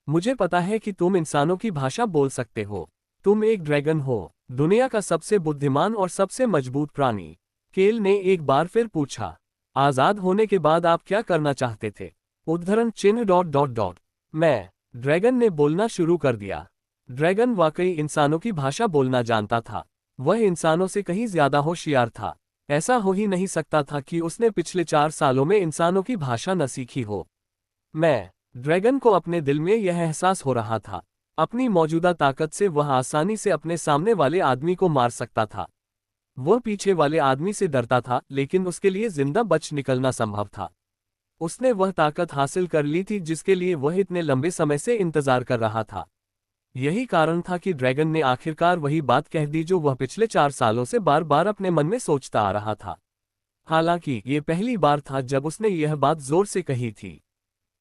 Speaker 1: मुझे पता है कि तुम इंसानों की भाषा बोल सकते हो। तुम एक ड्रैगन हो, दुनिया का सबसे बुद्धिमान और सबसे मजबूत प्राणी। केल ने एक बार फिर पूछा, आजाद होने के बाद आप क्या करना चाहते थे? उद्धरण चिन्ह ... मैं, ड्रैगन ने बोलना शुरू कर दिया। ड्रैगन वाकई इंसानों की भाषा बोलना जानता था। वह इंसानों से कहीं ज्यादा होशियार था। ऐसा हो ही नहीं सकता था कि उसने पिछले 4 सालों में इंसानों की भाषा न सीखी हो। मैं, ड्रैगन को अपने दिल में यह एहसास हो रहा था। अपनी मौजूदा ताकत से वह आसानी से अपने सामने वाले आदमी को मार सकता था। वह पीछे वाले आदमी से डरता था, लेकिन उसके लिए जिंदा बच निकलना संभव था। उसने वह ताकत हासिल कर ली थी जिसके लिए वह इतने लंबे समय से इंतजार कर रहा था। यही कारण था कि ड्रैगन ने आखिरकार वही बात कह दी जो वह पिछले 4 सालों से बार बार अपने मन में सोचता आ रहा था। हालांकि ये पहली बार था जब उसने यह बात जोर से कही थी।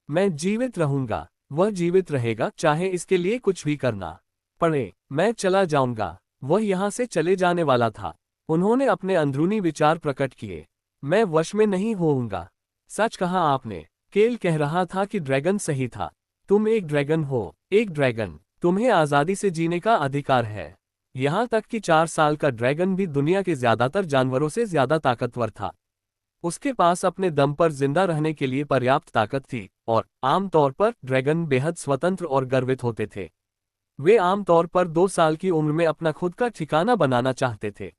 Speaker 1: मैं जीवित रहूंगा। वह जीवित रहेगा, चाहे इसके लिए कुछ भी करना पड़े। मैं चला जाऊंगा। वह यहां से चले जाने वाला था। उन्होंने अपने अंदरूनी विचार प्रकट किए। मैं वश में नहीं होऊंगा। सच कहा आपने। केल कह रहा था कि ड्रैगन सही था। तुम एक ड्रैगन हो, एक ड्रैगन। तुम्हें आजादी से जीने का अधिकार है। यहां तक कि 4 साल का ड्रैगन भी दुनिया के ज्यादातर जानवरों से ज्यादा ताकतवर था। उसके पास अपने दम पर जिंदा रहने के लिए पर्याप्त ताकत थी, और आमतौर पर ड्रैगन बेहद स्वतंत्र और गर्वित होते थे। वे आमतौर पर 2 साल की उम्र में अपना खुद का ठिकाना बनाना चाहते थे।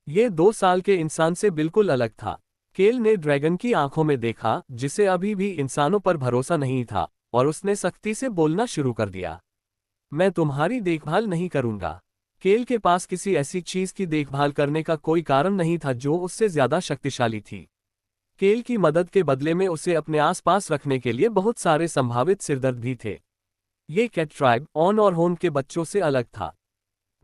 Speaker 1: ये 2 साल के इंसान से बिल्कुल अलग था। केल ने ड्रैगन की आंखों में देखा, जिसे अभी भी इंसानों पर भरोसा नहीं था, और उसने सख्ती से बोलना शुरू कर दिया। मैं तुम्हारी देखभाल नहीं करूंगा। केल के पास किसी ऐसी चीज की देखभाल करने का कोई कारण नहीं था जो उससे ज्यादा शक्तिशाली थी। केल की मदद के बदले में उसे अपने आसपास रखने के लिए बहुत सारे संभावित सिरदर्द भी थे। ये कैट ट्राइब ऑन और होन के बच्चों से अलग था।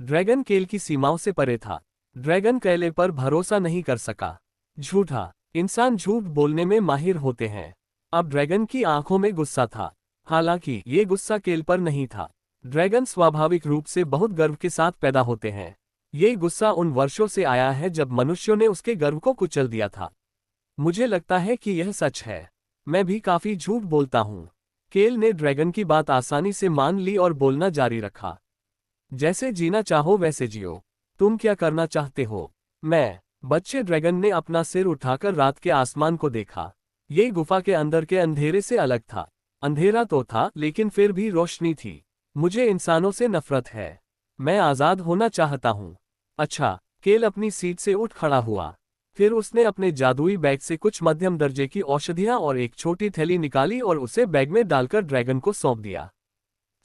Speaker 1: ड्रैगन केल की सीमाओं से परे था। ड्रैगन केले पर भरोसा नहीं कर सका। झूठा। इंसान झूठ बोलने में माहिर होते हैं। अब ड्रैगन की आंखों में गुस्सा था। हालांकि ये गुस्सा केल पर नहीं था। ड्रैगन स्वाभाविक रूप से बहुत गर्व के साथ पैदा होते हैं। ये गुस्सा उन वर्षों से आया है जब मनुष्यों ने उसके गर्व को कुचल दिया था। मुझे लगता है कि यह सच है। मैं भी काफी झूठ बोलता हूँ। केल ने ड्रैगन की बात आसानी से मान ली और बोलना जारी रखा। जैसे जीना चाहो वैसे जियो। तुम क्या करना चाहते हो? मैं, बच्चे ड्रैगन ने अपना सिर उठाकर रात के आसमान को देखा। ये गुफा के अंदर के अंधेरे से अलग था। अंधेरा तो था, लेकिन फिर भी रोशनी थी। मुझे इंसानों से नफरत है। मैं आजाद होना चाहता हूँ। अच्छा, केल अपनी सीट से उठ खड़ा हुआ। फिर उसने अपने जादुई बैग से कुछ मध्यम दर्जे की औषधियां और एक छोटी थैली निकाली और उसे बैग में डालकर ड्रैगन को सौंप दिया।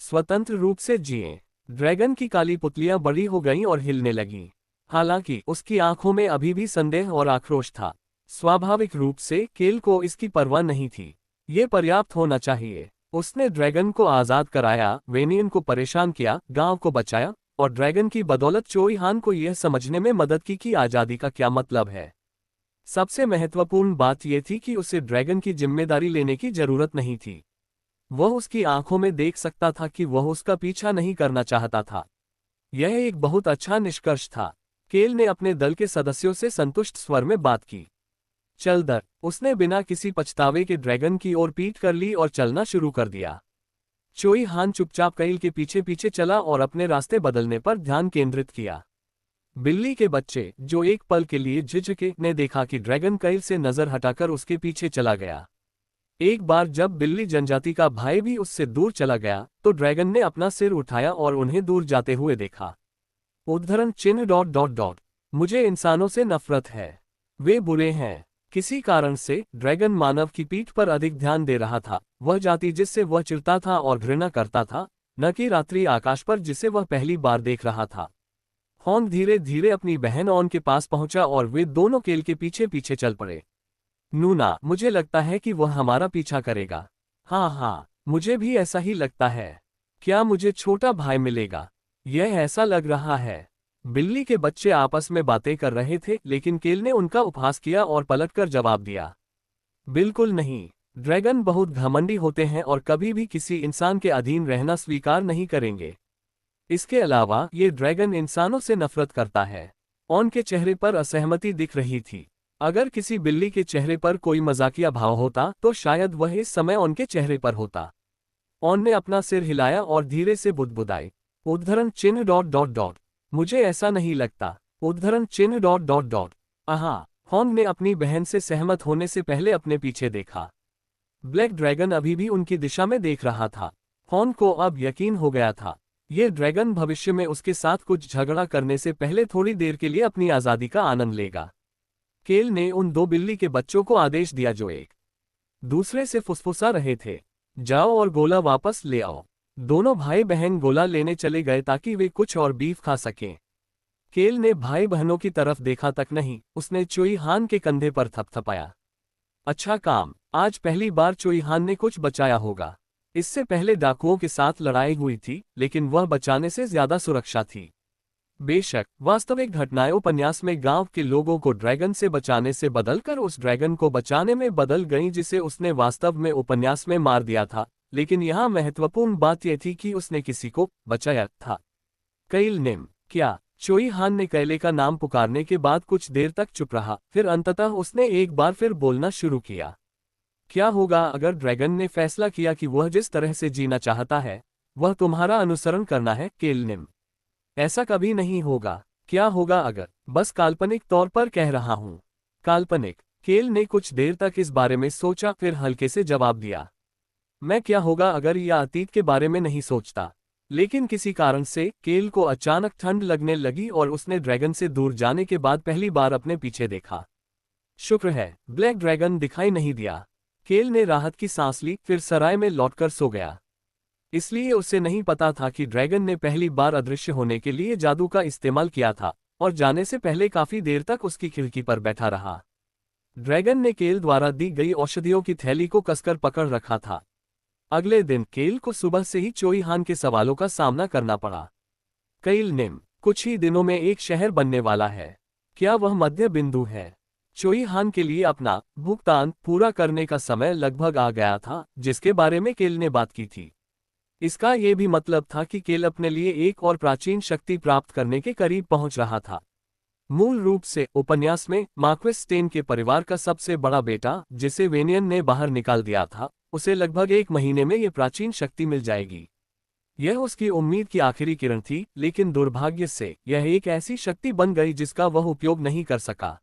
Speaker 1: स्वतंत्र रूप से जिए। ड्रैगन की काली पुतलियां बड़ी हो गईं और हिलने लगीं। हालांकि उसकी आंखों में अभी भी संदेह और आक्रोश था। स्वाभाविक रूप से केल को इसकी परवाह नहीं थी। ये पर्याप्त होना चाहिए। उसने ड्रैगन को आजाद कराया, वेनियन को परेशान किया, गांव को बचाया, और ड्रैगन की बदौलत चोई हान को यह समझने में मदद की कि आजादी का क्या मतलब है। सबसे महत्वपूर्ण बात यह थी कि उसे ड्रैगन की जिम्मेदारी लेने की जरूरत नहीं थी। वह उसकी आंखों में देख सकता था कि वह उसका पीछा नहीं करना चाहता था। यह एक बहुत अच्छा निष्कर्ष था। केल ने अपने दल के सदस्यों से संतुष्ट स्वर में बात की। चल दर, उसने बिना किसी पछतावे के ड्रैगन की ओर पीठ कर ली और चलना शुरू कर दिया। चोई हान चुपचाप कैल के पीछे पीछे चला और अपने रास्ते बदलने पर ध्यान केंद्रित किया। बिल्ली के बच्चे, जो एक पल के लिए झिझके, ने देखा कि ड्रैगन कैल से नजर हटाकर उसके पीछे चला गया। एक बार जब बिल्ली जनजाति का भाई भी उससे दूर चला गया, तो ड्रैगन ने अपना सिर उठाया और उन्हें दूर जाते हुए देखा। उद्धरण चिन्ह ... मुझे इंसानों से नफरत है। वे बुरे हैं। किसी कारण से ड्रैगन मानव की पीठ पर अधिक ध्यान दे रहा था, वह जाति जिससे वह चिढ़ता था और घृणा करता था, न कि रात्रि आकाश पर जिसे वह पहली बार देख रहा था। हॉन धीरे धीरे अपनी बहन ऑन के पास पहुंचा और वे दोनों केल के पीछे पीछे चल पड़े। नूना, मुझे लगता है कि वह हमारा पीछा करेगा। हाँ, मुझे भी ऐसा ही लगता है। क्या मुझे छोटा भाई मिलेगा? यह ऐसा लग रहा है। बिल्ली के बच्चे आपस में बातें कर रहे थे, लेकिन केल ने उनका उपहास किया और पलटकर जवाब दिया, बिल्कुल नहीं। ड्रैगन बहुत घमंडी होते हैं और कभी भी किसी इंसान के अधीन रहना स्वीकार नहीं करेंगे। इसके अलावा ये ड्रैगन इंसानों से नफरत करता है। ऑन के चेहरे पर असहमति दिख रही थी। अगर किसी बिल्ली के चेहरे पर कोई मजाकिया भाव होता तो शायद वह इस समय उनके चेहरे पर होता। ऑन ने अपना सिर हिलाया और धीरे से बुदबुदाई, उद्धरण चिन्ह ... मुझे ऐसा नहीं लगता। उद्धरण चिन्ह ... आहा। हॉन ने अपनी बहन से सहमत होने से पहले अपने पीछे देखा। ब्लैक ड्रैगन अभी भी उनकी दिशा में देख रहा था। हॉन को अब यकीन हो गया था, ये ड्रैगन भविष्य में उसके साथ कुछ झगड़ा करने से पहले थोड़ी देर के लिए अपनी आज़ादी का आनंद लेगा। केल ने उन दो बिल्ली के बच्चों को आदेश दिया जो एक दूसरे से फुसफुसा रहे थे, जाओ और गोला वापस ले आओ। दोनों भाई बहन गोला लेने चले गए ताकि वे कुछ और बीफ खा सकें। केल ने भाई बहनों की तरफ देखा तक नहीं, उसने चोई हान के कंधे पर थपथपाया। अच्छा काम, आज पहली बार चोई हान ने कुछ बचाया होगा। इससे पहले डाकुओं के साथ लड़ाई हुई थी, लेकिन वह बचाने से ज्यादा सुरक्षा थी। बेशक वास्तविक घटनाएं उपन्यास में गांव के लोगों को ड्रैगन से बचाने से बदलकर उस ड्रैगन को बचाने में बदल गईं जिसे उसने वास्तव में उपन्यास में मार दिया था, लेकिन यहाँ महत्वपूर्ण बात यह थी कि उसने किसी को बचाया था। कैल नेम क्या? चोई हान ने कैले का नाम पुकारने के बाद कुछ देर तक चुप रहा, फिर अंततः उसने एक बार फिर बोलना शुरू किया। क्या होगा अगर ड्रैगन ने फैसला किया कि वह जिस तरह से जीना चाहता है वह तुम्हारा अनुसरण करना है? केल नेम, ऐसा कभी नहीं होगा। क्या होगा अगर? बस काल्पनिक तौर पर कह रहा हूं। काल्पनिक। केल ने कुछ देर तक इस बारे में सोचा, फिर हल्के से जवाब दिया, मैं क्या होगा अगर यह अतीत के बारे में नहीं सोचता। लेकिन किसी कारण से केल को अचानक ठंड लगने लगी और उसने ड्रैगन से दूर जाने के बाद पहली बार अपने पीछे देखा। शुक्र है ब्लैक ड्रैगन दिखाई नहीं दिया। केल ने राहत की सांस ली, फिर सराय में लौटकर सो गया। इसलिए उसे नहीं पता था कि ड्रैगन ने पहली बार अदृश्य होने के लिए जादू का इस्तेमाल किया था और जाने से पहले काफी देर तक उसकी खिड़की पर बैठा रहा। ड्रैगन ने केल द्वारा दी गई औषधियों की थैली को कसकर पकड़ रखा था। अगले दिन केल को सुबह से ही चोई हान के सवालों का सामना करना पड़ा। कैल नेम, कुछ ही दिनों में एक शहर बनने वाला है। क्या वह मध्य बिंदु है? चोई हान के लिए अपना भुगतान पूरा करने का समय लगभग आ गया था, जिसके बारे में केल ने बात की थी। इसका यह भी मतलब था कि केल अपने लिए एक और प्राचीन शक्ति प्राप्त करने के करीब पहुंच रहा था। मूल रूप से उपन्यास में मार्क्वेस स्टेन के परिवार का सबसे बड़ा बेटा, जिसे वेनियन ने बाहर निकाल दिया था, उसे लगभग 1 महीने में यह प्राचीन शक्ति मिल जाएगी। यह उसकी उम्मीद की आखिरी किरण थी, लेकिन दुर्भाग्य से यह एक ऐसी शक्ति बन गई जिसका वह उपयोग नहीं कर सका।